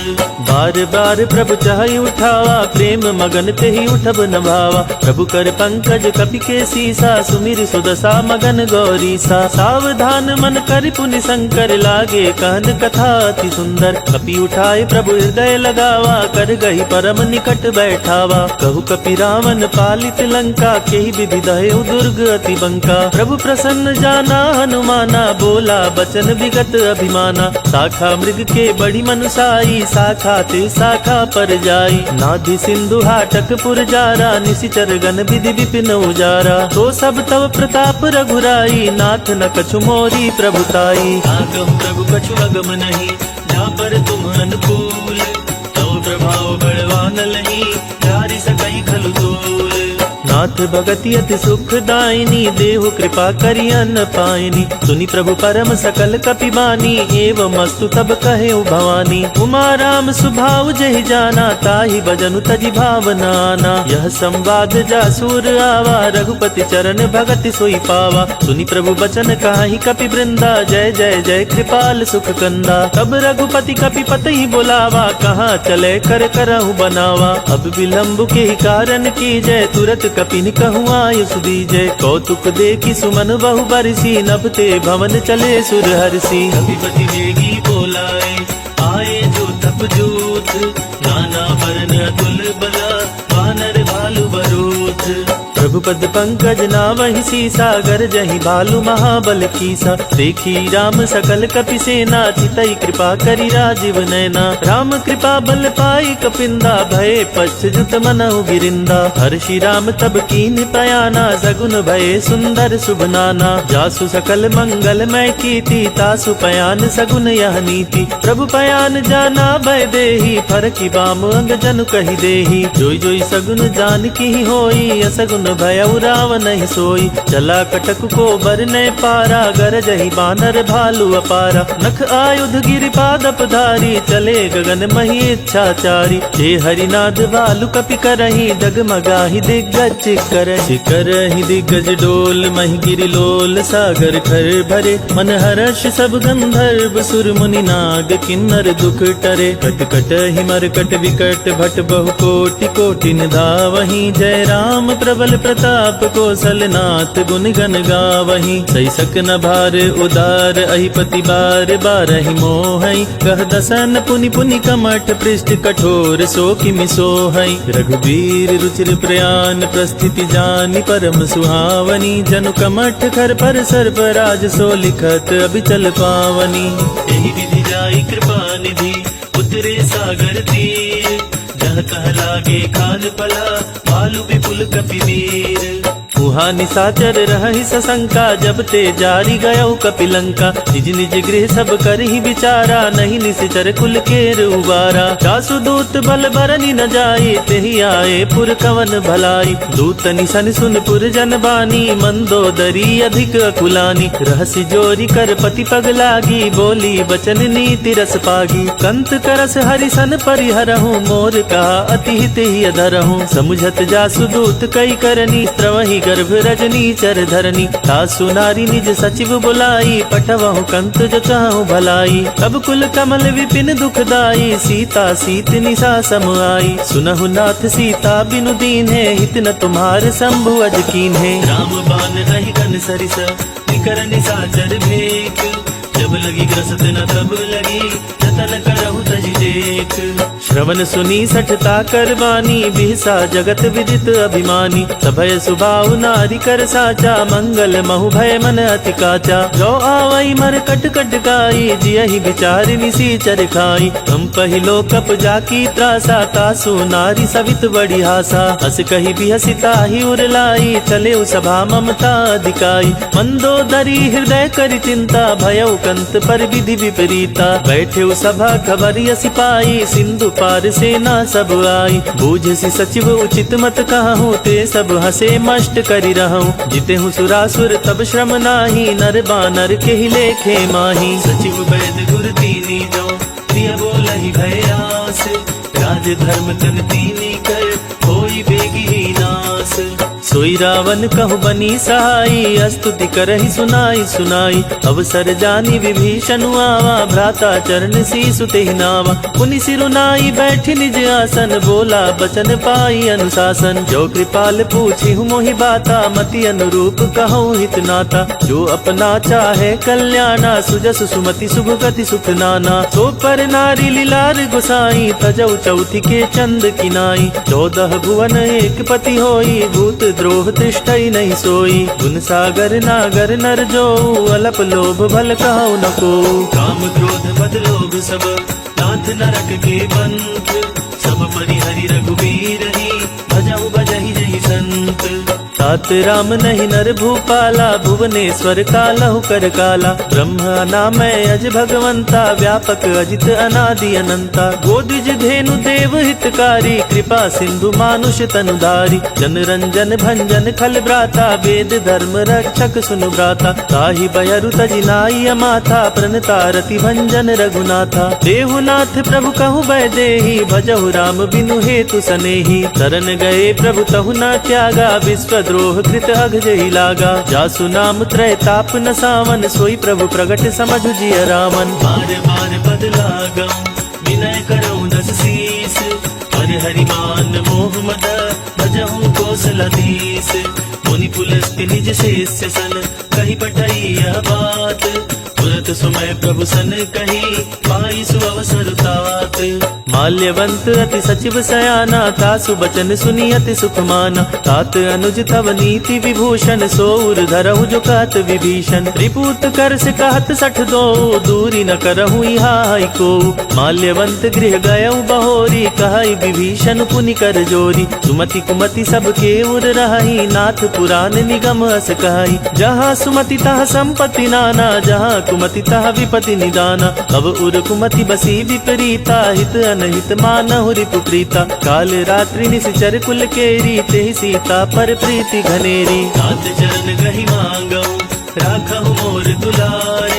बार बार प्रभु चाहि उठावा, प्रेम मगन तेहि उठब न भावा। प्रभु कर पंकज कपि के सीसा, सुमिर सुदशा मगन गौरीसा। सावधान मन कर पुनि शंकर, लागे कहन कथा अति सुंदर। कपि उठाए प्रभु हृदय लगावा, कर गही परम निकट बैठावा। कहु कपि रावण पालित लंका, केहि विधि दहेउ दुर्ग अति बंका। प्रभु प्रसन्न जाना हनुमाना, बोला बचन विगत अभिमाना। शाखा मृग के बड़ी मनुसाई, शाखा ते शाखा पर जाई। नाधि सिंधु हाटक पुर जारा, निशिचर गण विधि विपिन उजारा। तो सब तव प्रताप रघुराई, नाथ न कछु मोरी प्रभुताई। कहूँ प्रभु कछु अगम नहीं, जा पर तुम अनुकूल। तव प्रभाव बलवान लही, जारि सकई खलु तूल। नाथ भगति अति सुखदायिनी, देहु कृपा करि अन्न पायनी। सुनि प्रभु परम सकल कपिबानी, एवं अस्तु तब कहे भवानी। उमा राम सुभाव जहि जाना, ताहि भजनु तजि भावना आना। यह संवाद जासुर आवा, रघुपति चरण भगति सोई पावा। सुनि प्रभु बचन काहि कपि वृंदा, जय जय जय कृपाल सुख कंदा। तब रघुपति कपिपति ही बोलावा, कहाँ चले कर करहु बनावा। अब विलंब के ही कारण की जय, तुरत कपिन कहूँ आयुष दीजय। कौतुक देखि सुमन बहु बरसी, नभते भवन चले सुर हरसी। कपिपति वेगी बोलाए, आए जो तप जोत। नाना वरन अतुल बला, वानर भालु बरोथ। प्रभुपद पंकज नावहि सीसा, गरजहि भालु महाबल कीसा। देखी राम सकल कपि सेना, चितई कृपा करि राजीव नैना। राम कृपा बल पाई कपिंदा, भये पश्चात मनहु गिरिंदा। हर्षि राम तब कीन प्रयाना, सगुन भये सुंदर शुभ नाना। जासु सकल मंगलमय कीर्ति, तासु पयान सगुन यह नीति। प्रभु पयान जाना भय देहि, फरकि बाम अंग जनु कहि देहि। जोई जोई सगुन जानकी होई, असगुन भयउ रावण ही सोई। चला कटक को बरने पारा, गरजहि बानर भालु अपारा। नख आयुध गिरिपादप धारी, चले गगन मही इच्छाचारी। हे हरिनाद भालु कपि करहि, डगमगाहि दिग्गज चिकरहि। करहि दिग्गज डोल, मही गिरि लोल सागर खर भरे। मन हर्ष सब गंधर्व सुर मुनि नाग, किन्नर दुख टरे। कट कटहि मरकट विकट भट, बहु कोटि कोटि निधावहि। जय राम प्रबल प्रताप, कौशलनाथ गुण गण गावहि। सही सक न भार उदार, अहिपति बार बारहि मोहई। कह दसन पुनि पुनि कमठ, पृष्ठ कठोर सो किमि सोहई। रघुबीर रुचिर प्रयान, प्रस्थिति जानि परम सुहावनी। जनु कमठ खर पर सर्पराज, सो लिखत अबिचल पावनी। एहि विधि जाई कृपा निधि, उतरे सागर तीर। जह तह लागे खान पला, भालु विपुल कपि वीर। उहा निसाचर रहहि सशंका, जब ते जारी गयौ कपिलंका। निज निज गृह सब करहि विचारा, नहीं निश्चर कुल केर उबारा। जासु दूत बल बरनि न जाई, तेहि आए पुर कवन भलाई। दूत निसन सुन पुर जन बानी, मंदोदरी अधिक अकुलानी। रहसि जोरी कर पति पग लागी, बोली बचन नीति रस पागी। कंत करस हरिसन परिहरहु, मोर कहा अति हित ही अधरहु। समुझत जासु दूत कई करनी, स्त्रवहि गर्भ रजनी चर धरनी। तासु नारी निज सचिव बुलाई, पठवहु कंत जो चाहु भलाई। तब कुल कमल विपिन दुखदाई, सीता सीत निसा सम आई। सुनहु नाथ सीता बिनु दीन्हे, हित न तुम्हार शंभु अज कीन्हे। राम बान रहि घन सरिस, निकर निसाचर भेक। जब लगी ग्रसत न तब लगी, जतन करहु तजि देख। श्रवण सुनी सठता करवानी, बिहसा जगत विदित अभिमानी। सभय सुभाव नारी कर साचा, मंगल महु भय मन अति काचा। जो आवई मर कट कट गाई, जियहि विचार निसीचर खाई। हम पहिलो कप जाकी त्रासा, तासु नारी सवित बड़ी हासा। हस कही बिहसी ताहि उर लाई, चले सभा ममता अधिकाई। मंदोदरी हृदय करि चिंता, भयउ कंत पर विधि विपरीता। बैठे सभा खबरिय सिपाही, सिंधु पार सेना सब आई। बूझसी सचिव उचित मत कहूँ, ते सब हसे मष्ट करि रहूं। जिते हूँ सुरासुर तब श्रम नाही, नर बानर के ही लेखे माही। सचिव वैद गुर तीनी जो, प्रिय बोलहि भय आस। राज धर्म तन तीनी कर, होई बेगी ही नास। सोई रावण कहु बनी सहाई, स्तुति करहि सुनाई सुनाई। अवसर जानी विभीषण आवा, भ्राता चरण सीसु तेहि नावा। पुनि सिरुनाई बैठ निज आसन, बोला बचन पाई अनुशासन। जो कृपाल पूछिहु मोहि बाता, मति अनुरूप कहूँ हित नाता। जो अपना चाहे कल्याणा, सुजस सुमति शुभ गति सुख नाना। सो पर नारी लीलार गोसाई, तजौ चौथी के चंद किनाई। 14 भुवन एक पति होई, भूत द्रोह तिष्ठई नहीं सोई। गुण सागर नागर नर जो, अलप लोभ भल कहु न को। काम क्रोध मद लोभ सब, नाथ नरक के पंथ। सब परिहरि रघुबीर ही, भजहु भजहि जहि संत। तात राम नहीं नर भूपाला, भुवनेश्वर कालहु कर काला। ब्रह्म अनामय अज भगवंता, व्यापक अजित अनादि अनंता। गोदिज धेनु देव हितकारी, कृपा सिंधु मानुष तनुधारी। जन रंजन भंजन खल भ्राता, वेद धर्म रक्षक सुनु भ्राता। ताहि बयरु तजिनाई अमाथा, प्रणता रति भंजन रघुनाथा। देहुनाथ प्रभु कहु बैदेही, भजहु राम बिनु हेतु सनेही। शरण गए प्रभु तहु न त्यागा, विश्वद्रोह कृत अघजहि लागा। जासु नाम त्रय ताप न सावन, सोई प्रभु प्रगट समझु जिय रामन। बार बार पद लागम, विनय करऊं दस शीस। हर हरि मान मोह मद, भजहु कौशलधीश। मुनि पुलस्त्य निज शेष्य सन, कहि पठई यह बात। तुरत सुमय प्रभु सन कही, पाई सुअवसर तात। माल्यवंत अति सचिव सयाना, तासु बचन सुनी अति सुख माना। तात अनुज तव नीति विभूषण, सोउर धरहु जो कहत विभीषण। रिपुत कर से कहत सठ दो, दूरी न करहु इहाई को। माल्यवंत गृह गयउ बहोरी, कहई विभीषण पुनि कर जोरी। सुमति कुमति सब के उर रही, नाथ पुराण निगम अस कहई। जहाँ सुमति तहाँ संपत्ति नाना, जहाँ कुमति तहाँ विपति निदाना। अब उर कुमति बसी विपरीता, हित अनहित मानहु रिपु प्रीता। काल रात्रि निश्चर कुल केरी, तेहि सीता पर प्रीति घनेरी। तात चरण गहि मांगऊ, राखहु मोर दुलार।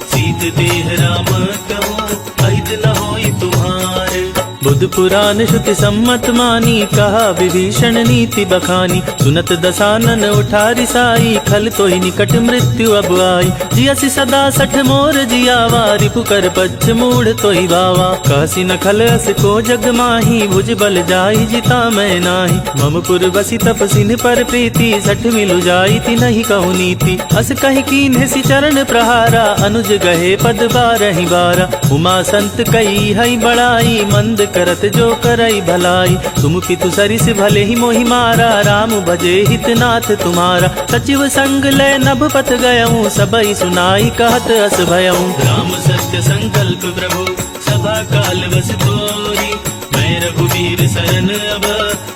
सीत देह राम कहूँ, अहित न होई तुम्हार। बुध पुराण श्रुति सम्मत मानी, कहा विभीषण नीति बखानी। सुनत दसानन उठारी साई, खल तोहि निकट मृत्यु अब आई। जियसि सदा सठ मोर जियावा, रिपु कर पच्छ मूढ़ तोहि वावा। कहसी न खल अस को जग माही, भुज बल जाई जिता मैं नाही। मम पुर बसी तपसिन पर प्रीति, सठ मिलु जाई ति नहीं कहु नीति। अस कहि कीन्ह सि चरण प्रहारा, अनुज गहे पद बारहि बारा। उमा संत कई हई बड़ाई, मंद करत जो करई भलाई। तुम पितु सरिस भले ही मोहि मारा, राम भजे हित नाथ तुम्हारा। सचिव संग लय नभ पथ गयऊँ, सबई सुनाई कहत अस भयऊँ। राम सत्य संकल्प प्रभु, सभा काल बस तोरी। मैं रघुवीर शरण अब,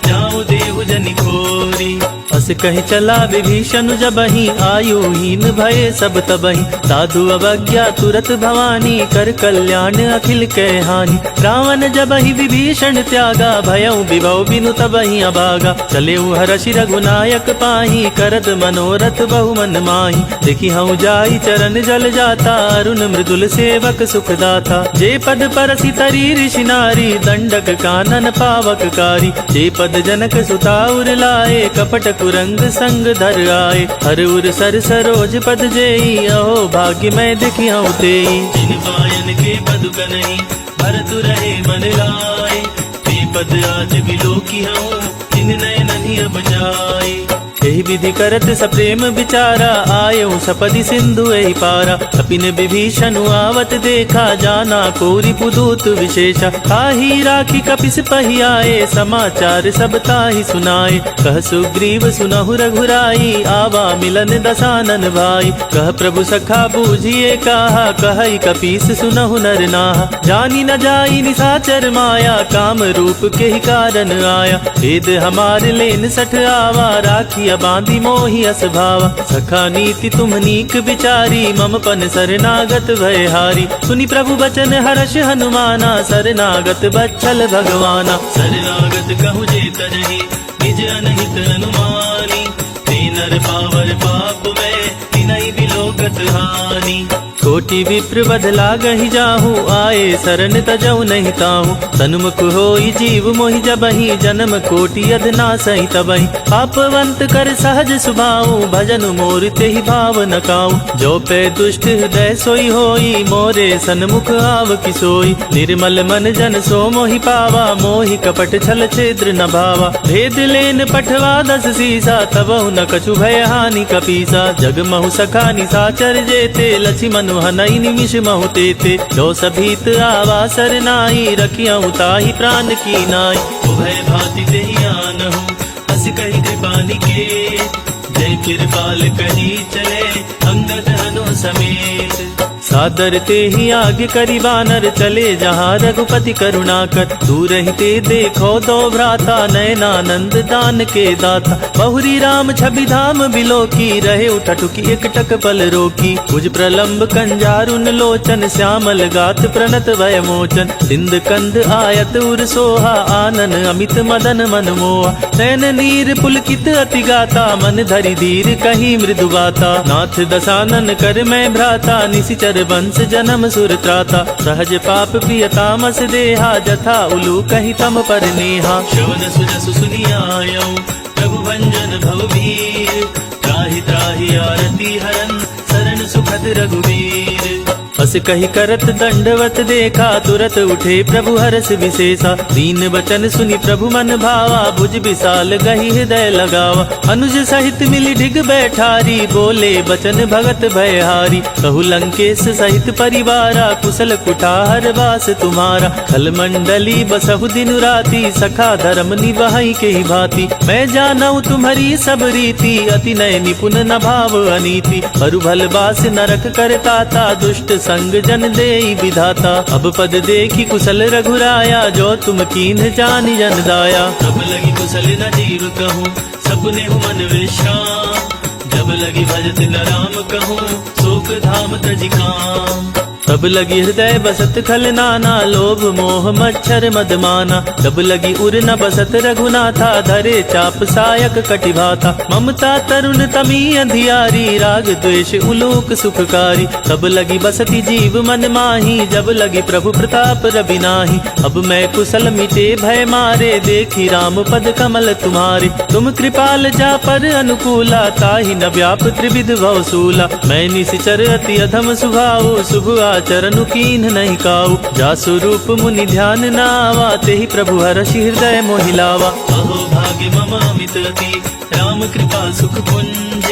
जाऊँ देहु जनि खोरी। अस कहि चला विभीषण जबहि, आयुहीन भये सब तबहि। साधु अवज्ञा तुरत भवानी, कर कल्याण अखिल कै हानि। रावण जबहि विभीषण त्यागा, भयउ विभव बिनु तबहि अभागा। चलेउ हरषि रघुनायक पाहि, करत मनोरथ बहु मन माहि। देखि हऊँ जाई चरण जल जाता, अरुण मृदुल सेवक सुख दाता। जे पद परसि तरी ऋषि नारी, दंडक कानन पावक कारी। जे पद जनक सुता उर लाए, कपट कुरंग संग धर आए। हर उर सर सरोज पद जेई, अहो भाग्य मैं देखियाँ तेई। जिन पायन के पद कनहि, भरत रहे मन लाए। ते पद आज बिलोकी हूँ, जिन नयन अब जाए। यही विधि करत सप्रेम विचारा, आयऊ सपदि सिंधु एहि पारा। अपिन विभीषण आवत देखा, जाना कोरि पुदूत विशेषा। ताहि राखी कपिस पहि आए, समाचार सब ताहि सुनाए। कह सुग्रीव सुनहु रघुराई, आवा मिलन दसानन भाई। कह प्रभु सखा बूझिए कहा, कहई कपीस सुनहु नर नाहा। जानी न जाई निसाचर माया, काम रूप के ही कारण आया। भेद हमार लेन सठ आवा, राखी बांधी मोहि अस भावा। सखा नीति तुम नीक विचारी, मम पन शरणागत भय हारी। सुनि प्रभु बचन हर्ष हनुमाना, शरणागत बच्छल भगवाना। शरणागत कहु जे तरहि, निज अनहित अनुमानी। ते नर पावर पाप में, तिनहि बिलोकत हानि। कोटि विप्र बदला गहि जाहू, आए शरण तजऊ नहीं ताहू। तन्मुख होई जीव मोहि जबहि, जन्म कोटि अधनासहि तबहि। पापवंत कर सहज सुभाऊ, भजन मोर तेहि भाव न काऊ। जो पे दुष्ट हृदय सोई होई, मोरे सन्मुख आव किसोई। निर्मल मन जन सो मोहि पावा, मोहि कपट छल छेद्र न भावा। भेद लेन पठवा दस सीसा, तबहु न कछु भय हानि कपीसा। जग महु सखा निसाचर जेते, लक्ष्मण हनई निमिष महु तेते। जो सभीत आवा सरनाई, रखिया ताहि प्राण की नाई। उभय भांति तेहि आनहु, हस कहि कृपा निकेत। जय कृपाल कही चले, अंगद हनु समेत। सादर ते ही आगे करी वानर चले जहाँ रघुपति करुणा कर। दूर ही ते देखो दो भ्राता नयनानंद दान के दाता। बहुरी राम छवि धाम बिलो की रहे उठटुकी एक टक पल रोकी। भुज प्रलंब कंजारुन लोचन श्यामल गात प्रणत भय मोचन। सिंध कंद आयत उर सोहा आनन अमित मदन मन मोहा। नयन नीर पुलकित अति गाता मन धरि धीर कहीं मृदु बाता। नाथ दसानन कर मैं भ्राता निशिचर वंश जन्म सुर त्राता। सहज पाप प्रिय तामस देहा जथा उलू कहीं तम पर नेहा। श्रवण सुजसु सुनियायो प्रभु भंजन भववीर। त्राहि त्राहि आरती हरन शरण सुखद रघुवीर। बस कही करत दंडवत देखा तुरत उठे प्रभु हरस विशेषा। दीन वचन सुनि प्रभु मन भावा भुज विशाल गही हृदय लगावा। अनुज सहित मिली ढिग बैठारी बोले बचन भगत भयहारी। कहु लंकेश सहित परिवारा कुशल कुठार वास तुम्हारा। खल मंडली बसहु दिन राती सखा धर्म निभाई के ही भांति। मैं जानऊ तुम्हारी सब रीति अति नय निपुण न भाव अनीति। परु भल बास नरक करताता दुष्ट संग जन देई विधाता। अब पद देखी कुशल रघुराया जो तुम कीन्ह जानि जन दाया। तब लगी कुशल न जीव कहूँ सपने हो मन विश्राम। जब लगी भजत न राम कहूँ शोक धाम तज काम। तब लगी हृदय बसत खल नाना लोभ मोह मच्छर मदमाना। तब लगी उर न बसत रघुनाथा धरे चाप सायक कटिभाता। ममता तरुण तमी अंधियारी राग द्वेष उलोक सुखकारी। तब लगी बसती जीव मन माही जब लगी प्रभु प्रताप रवि नाही। अब मैं कुशल मिटे भय मारे देखी राम पद कमल तुम्हारे। तुम कृपाल जा पर अनुकूला ताहि न व्याप त्रिविध भवसूला। मैं निशिचर अति अधम सुभाव शुभ चरण कीन्ह नहीं काऊ। जासु रूप मुनि ध्यान नावा तेहि प्रभु हरषि हृदय मोहिलावा। अहो भाग्य मम अमित अति राम कृपा सुख पुंज।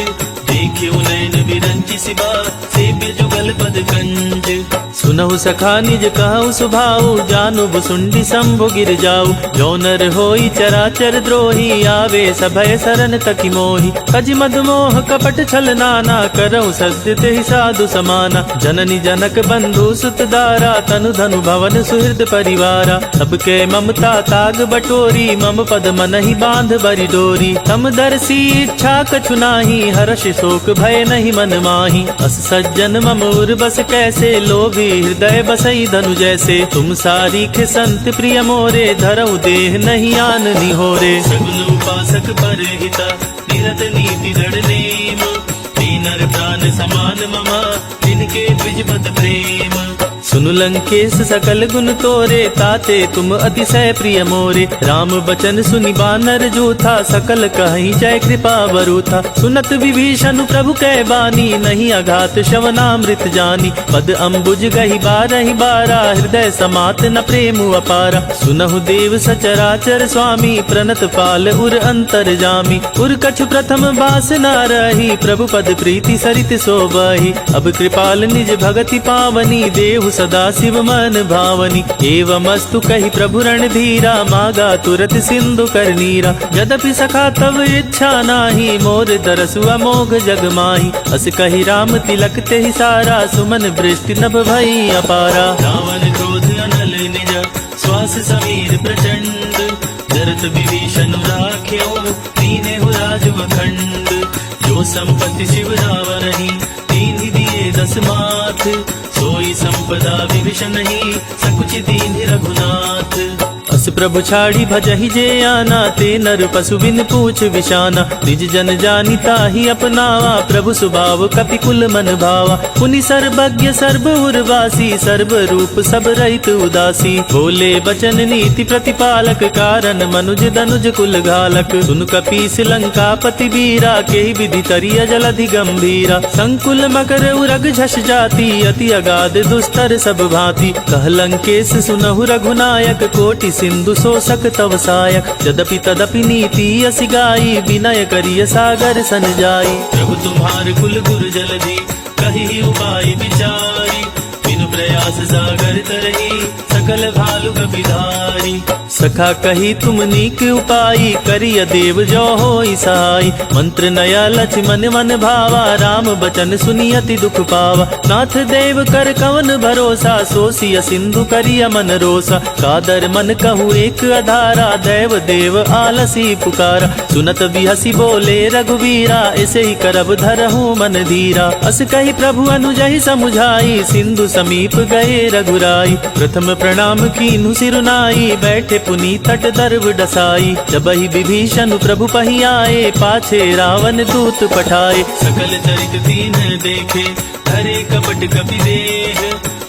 देखियो नयन विरंचि सिबा सेव्य जुगल पद कंज। सुनहु सखा निज कहु सुभाऊ जानु बुसुंडी शंभु गिर जाऊ। जो नर होई चराचर द्रोही आवे सभय सरन तकी मोही। कज मद मोह कपट छल नाना करऊ सद्य तेहि साधु समाना। जननी जनक बंधु सुत दारा तनु धनु भवन सुहृद परिवारा। सबके ममता ताग बटोरी मम पद मनहि बांध बरि डोरी। तम दर्शी इच्छा कछु नाही हर्ष शोक भय नहीं मन माही। अस सज्जन ममूर बस कैसे लोभी हृदय बसई धनु जैसे। तुम सारीख संत प्रिय मोरे धरऊ देह नहीं आन निहोरे। सगुन उपासक पर हिता निरत नीति दृढ़ नेम। दीनर प्राण समान ममा जिनके द्विजपद प्रेम। सुनु लंकेश सकल गुण तोरे ताते तुम अतिशय प्रिय मोरे। राम बचन सुनि बानर जूथा सकल कहीं जय कृपा वरूथा। सुनत विभीषण प्रभु कै बानी नहीं अघात श्रवणामृत जानी। पद अम्बुज गही बारहि बारा हृदय समात न प्रेम अपारा। सुनहु देव सचराचर स्वामी प्रणत पाल उर अंतर जामी। उर कछु प्रथम बास न रही प्रभु पद प्रीति सरित सोबही। अब कृपाल निज भगति पावनी देहु सदा शिव मन भावनी। एवमस्तु कही प्रभु रणधीरा मागा तुरत सिंधु कर नीरा। यद्यपि सखा तव इच्छा नाही मोर दरसु अमोघ जग माही। अस कही राम तिलक तेहि सारा सुमन वृष्टि नभ भई अपारा। रावण क्रोध अनल निज श्वास समीर प्रचंड। जरत विभीषण राख्यो दीनेहु राज अखंड। जो संपत्ति शिव रावरहि दीन्हि दिए दस माथ। सोई संपदा विभीषण ही सकुच दीन्हि रघुनाथ। अस प्रभु छाड़ी भजहि जे आना ते नर पशु बिन पूछ विशाना। निज जन जानिता ही अपनावा प्रभु सुभाव कपि कुल मन भावा। पुनि सर्वज्ञ सर्व उर्वासी सर्व रूप सब रहित उदासी। बोले बचन नीति प्रतिपालक कारण मनुज दनुज कुल घालक। सुन कपीस लंकापति वीरा के विधि तरिय जलधि गंभीरा। संकुल मकर उरग झष जाति अति अगाध दुस्तर सब भांति। कह लंकेश सुनहु रघुनायक कोटि सिंधु शोषक तव सायक। यद्यपि तदपि नीति असि गाई विनय करिय सागर सन जाई। प्रभु तुम्हार कुल गुरु जलधि कही उपाय विचारी। बिनु प्रयास सागर तरही सकल भालु कपिधारी। नारी। सखा कही तुम नीक उपाई, करिय देव जो होई सहाय। मंत्र नया लक्ष्मण मन भावा, राम बचन सुनी अति दुख पावा। नाथ देव कर कवन भरोसा, सोसिय सिंधु करिय मन रोसा। कादर मन कहू एक अधारा, दैव देव आलसी पुकारा। सुनत बिहसी बोले रघुवीरा, ऐसे ही करब धरहूँ मन धीरा। अस कही प्रभु अनुजहि समुझाई, सिंधु समीप गए रघुराई। प्रथम प्रणाम कीन्हु सिरुनाई, बैठे पुनी तट दर्व डसाई। जबहि विभीषण प्रभु पहि आए, पाछे रावण दूत पठाए। सकल चरित दीन देखे, धरे कपट कपि देह।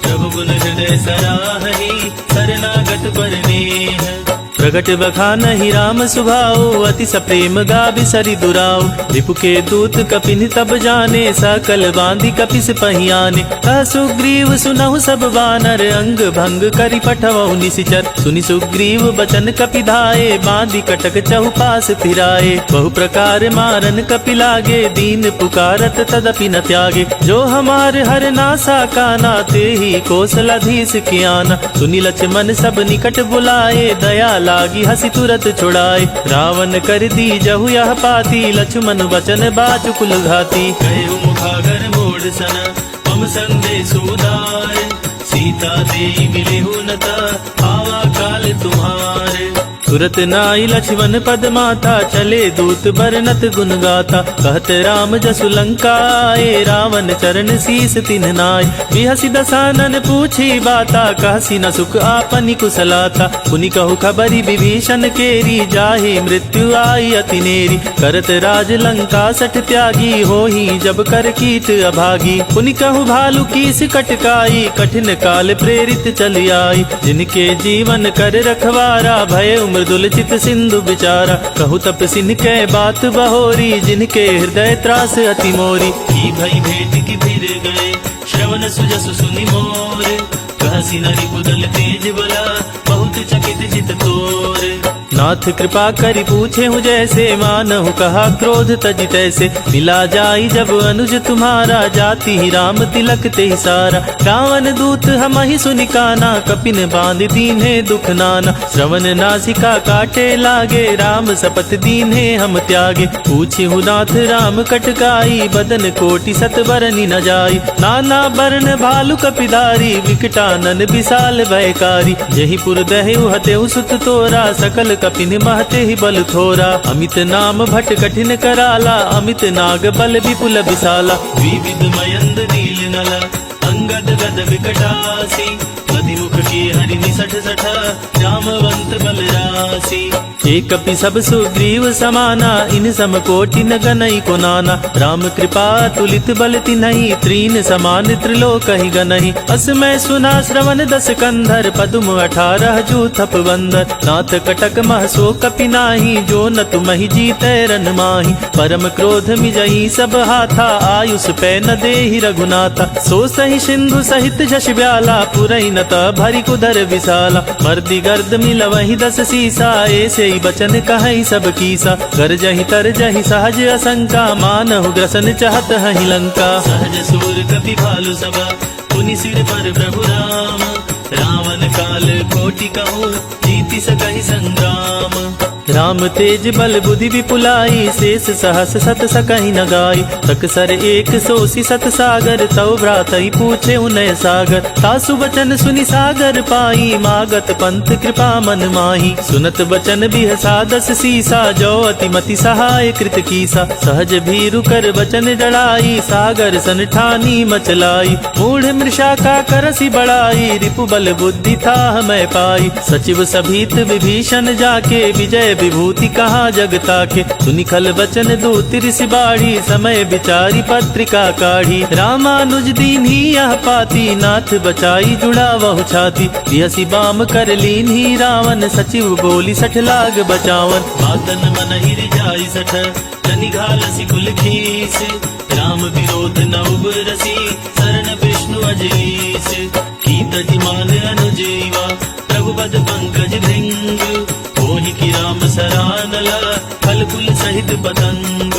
प्रभु गुण हृदय सराहहि, शरणागत पर नेह। प्रगट बखानहि राम सुभाओ, अति सप्रेम गाभि सरि दुराओ। रिपु के दूत कपिन तब जाने, सकल बांधि कपिस पहियाने। कह सुग्रीव सुनहु सब बानर, अंग भंग करि पठवहु निशिचर। सुनि सुग्रीव बचन कपि धाये, बांधि कटक चहुपास फिराए। बहु प्रकार मारन कपि लागे, दीन पुकारत तदपि न त्यागे। जो हमार हर नासा काना, तेहि कौशलाधीश कियाना। सुनि लक्ष्मण सब निकट बुलाए, दया लागी हसी तुरत छुड़ाए। रावण कर दी जहु यह पाती, लक्ष्मण वचन बाचुकुल घाती। कहे मुखागर मोड़ सन, मम संदेश उदार। सीता देई मिलेहु नता, आवा काल तुम्हारे। तुरत नाई लक्ष्मण पद माता, चले दूत बरनत गुण गाता। कहत राम जसु लंका आए, रावण चरण शीस तिन्ह नाय। बिहसी दसानन पूछी बाता, कहसी न सुख आपनि कुशलाता। पुनि कहु खबरी विभीषण केरी, जाहि मृत्यु आई अति नेरी। करत राज लंका सठ त्यागी, होही जब कर कीट अभागी। पुनि कहु भालु कीस कटकाई, कठिन काल प्रेरित चली आई। जिनके जीवन कर रखवारा, भय मृदुल चित सिंधु बिचारा। कहु तप सिन के बात बहोरी, जिनके हृदय त्रास अति मोरी। की भई भेंट की फिर गए, श्रवण सुजसु सुनि मोर। कहसी नरि कुदल तेज बला, बहुत चकित चित तोर। नाथ कृपा करि पूछे हूँ जैसे, मानहु कहा क्रोध तजि तैसे। मिला जाई जब अनुज तुम्हारा, जाति ही राम तिलक ते सारा। रावण दूत हम ही सुनि काना, कपिन बांध दीन्हे दुख नाना। श्रवण नासिका काटे लागे, राम सपथ दीन्हे हम त्यागे। पूछी हूँ नाथ राम कटकाई, बदन कोटि सत बरनि न जाई। नाना बरन भालु कपिधारी, विकटानन विशाल भयकारी। जहि पुर दहेउ हतेउ सुत तोरा, सकल कपिन महते ही बल थोरा। अमित नाम भट कठिन कराला, अमित नाग बल विपुल विशाला। विविध मयंद नील नल, अंगद गद विकटासी। मधिमुख की हरि निसठ सठ, जामवंत बल रासी। एक कपि सब सुग्रीव समाना, इन सम कोटि न गनई को नाना। राम कृपा तुलित बल तिन्हई, त्रीन समान त्रिलोक ही गनहि। अस मैं सुना श्रवण दस कंधर, पदुम 18 जू थप बंदर। नाथ कटक मह सो कपि नाही, जो न तुमहि जीतै रन माही। परम क्रोध मिजई सब हाथा, आयुष पै न देहि रघुनाथा। सो सही सिंधु सहित जश ब्याला, पुरई न भरी कुधर विशाला। मर्दी गर्द मिलवहि 10 सीसा, ऐसे ही बचन कहई सब कीसा। गरजहि तरजहि सहज असंका, मानहु ग्रसन चाहत हहि लंका। सहज सूर कपि भालु सभा, पुनि सिर पर प्रभु राम। रावण काल कोटि कहूँ, जीति सकहि संग्राम। राम तेज बल बुद्धि विपुलाई, शेष सहस सत सकहि न गाई। तकसर एक सोसी सत सागर, तव भ्रातहि पूछे उनय सागर। तासु बचन सुनि सागर पाई, मागत पंथ कृपा मन माही। सुनत बचन बिहसा 10 सीसा, जो अति मति सहाय कृत कीसा। सहज भीरु कर बचन डराई, सागर सन ठानी मचलाई। मूढ़ मृषा का करसी बड़ाई, रिपु बल बुद्धि था मैं पाई। सचिव सभीत विभीषण जाके, विजय विभूति कहा जगता के। सुनि खल बचन दूत ऋषि बाढ़ी, समय विचारी पत्रिका काढ़ी। रामानुज दीन्ही यह पाती, नाथ बचाई जुड़ा वहु छाती। बिहसी बाम कर लीन्ही रावण, सचिव बोली 60 लाग बचावन। बातन मन हिर जाई 60, जनि घालसी कुल खीस। राम विरोध न उबरसी, शरण विष्णु अजईस। कीत जिमान अनुजीवा, प्रभु पद पंकज भृंग। मोहि की राम सरानला, फल फूल सहित पतंग।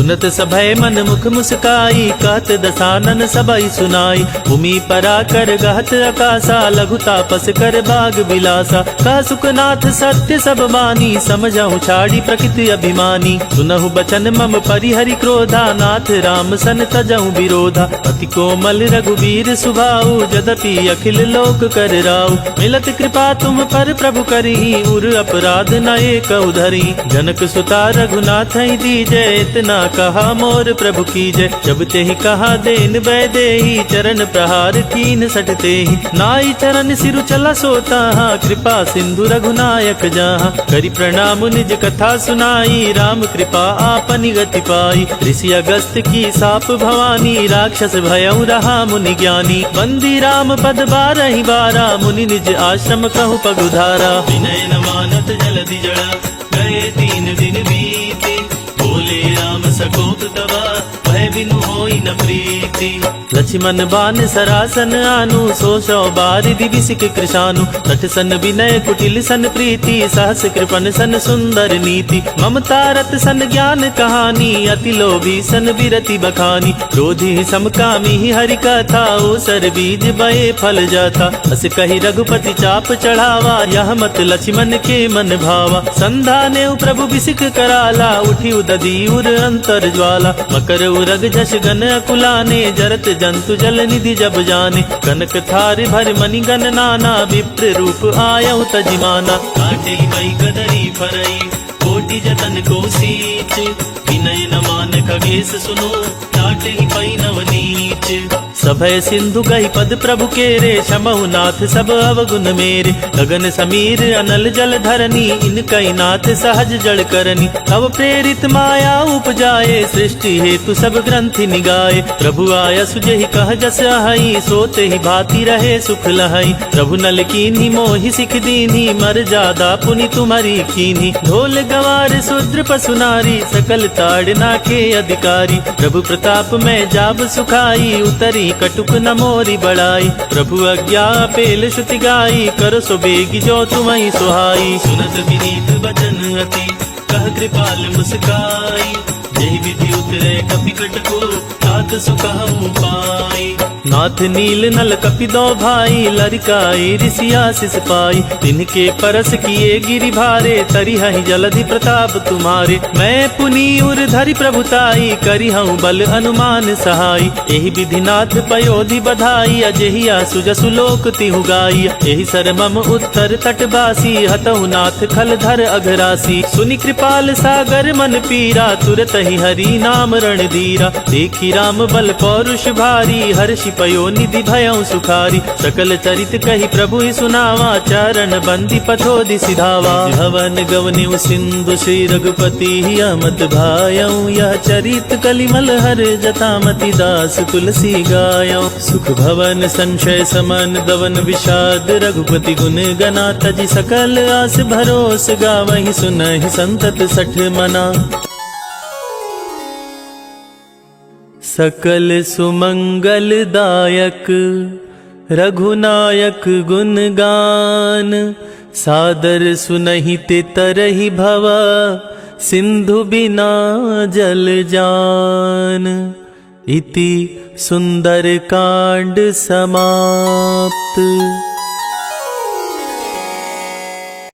सुनत सभय मन मुख मुस्काई, कहत दसानन सबई सुनाई। भूमि परा कर गहत आकाशा, लघु तापस कर बाग बिलासा। कह सुखनाथ सत्य सब बानी, समझहु छाड़ी प्रकृति अभिमानी। सुनहु बचन मम परिहरि क्रोधा, नाथ राम सन तजहु विरोधा। अति कोमल रघुवीर सुभाऊ, जदपि अखिल लोक कर राऊ। मिलत कृपा तुम पर प्रभु करी, उर अपराध न एक उधरी। जनक सुता रघुनाथ दीजै, इतना कहा मोर प्रभु कीजै। जब तेहि कहा देन वैदेही, चरण प्रहार कीन सटते ही। नाई चरण सिरु चला सोता, कृपा सिंधु रघुनायक जहाँ। करि प्रणाम निज कथा सुनाई, राम कृपा आपनि गति पाई। ऋषि अगस्त की साप भवानी, राक्षस भयउ रहा मुनि ज्ञानी। बंदी राम पद बारहि बारा, मुनि निज आश्रम कहु पगुधारा। विनय न मानत जलधि जड़ा, गए 3 दिन बीते। बोले राम सकोत तवा, भय बिनु होई न प्रीति। लक्ष्मण बान सरासन आनु, सो सौ बारिधि बिसिक कृशानु। तट सन विनय कुटिल सन प्रीति, सहस कृपन सन सुंदर नीति। ममता रत सन ज्ञान कहानी, अति लोभी सन विरति बखानी। क्रोधी समकामी हरि कथा, ओसर बीज बये फल जाता। अस कही रघुपति चाप चढ़ावा, यह मत लक्ष्मण के मन भावा। संधा ने प्रभु बिसिक कराला, उठी उदधी उर अंतर ज्वाला। मकर उरग झस गन अकुलाने, जरत जंतु जल निधि जब जाने। कनक थार भर मणि गण नाना, विप्र रूप आयउ तजिमाना। काटे मई कदरी फरई, कोटि जतन को सींच। विनय न मान खगेश सुनो, टाटे ही पई नव नीच। सभय सिंधु गही पद प्रभु केरे, क्षमहु नाथ सब अवगुण मेरे। गगन समीर अनल जल धरनी, इनकई नाथ सहज जल करनी। तब प्रेरित माया उपजाए, सृष्टि हेतु सब ग्रंथि निगाए। प्रभु आय सुजहि कह जस आहई, सोते ही भांति रहे सुख लहई। प्रभु नल कीन्ही मोहि सिख दीन्ही, मर जादा पुनि तुम्हारी कीन्ही। ढोल गवार शूद्र पशु नारी, सकल ताड़ना के अधिकारी। प्रभु प्रताप में जाब सुखाई, उतरी कटुक न मोरी बड़ाई। प्रभु आज्ञा पेल श्रुति गाई, कर सो बेगी जो तुम्हि सुहाई। सुनत विनीत बचन अति, कह कृपाल मुस्काई। जय विधि उतरे कपि कटको, तात सुखहु पाई। नाथ नील नल कपि दो भाई, लरिकाई ऋषि आशीष पाई। तिनके परस किए गिरि भारे, तरिहहि जलधि प्रताप तुम्हारे। मैं पुनि उर धरि प्रभुताई, करिहउँ बल अनुमान सहाई। एहि विधि नाथ पयोधि बधाई, अजहिया सुजसु लोक तिहु गाई। एहि सर मम उत्तर तटवासी, हतहु नाथ खल धर अघरासी। सुनि कृपाल सागर मन पीरा, तुरत ही हरि नाम रणधीरा। देखी राम बल पौरुष भारी, हर्षि पयो निधि भयउ सुखारी। सकल चरित कही प्रभु ही सुनावा, चरण बंदी पथोधि सिधावा। भवन गवन्यु सिंधु श्री रघुपति, अमत भायउ। यह चरित कलिमल हर जतामति, दास तुलसी गायउ। सुख भवन संशय समन, दवन विषाद रघुपति गुण गना। तजि सकल आस भरोस, गावहि सुनहि संतत सठ मना। सकल सुमंगल दायक रघुनायक गुण गान। सादर सुनहि ते तरहि भवा, सिंधु बिना जल जान। इति सुंदर कांड समाप्त।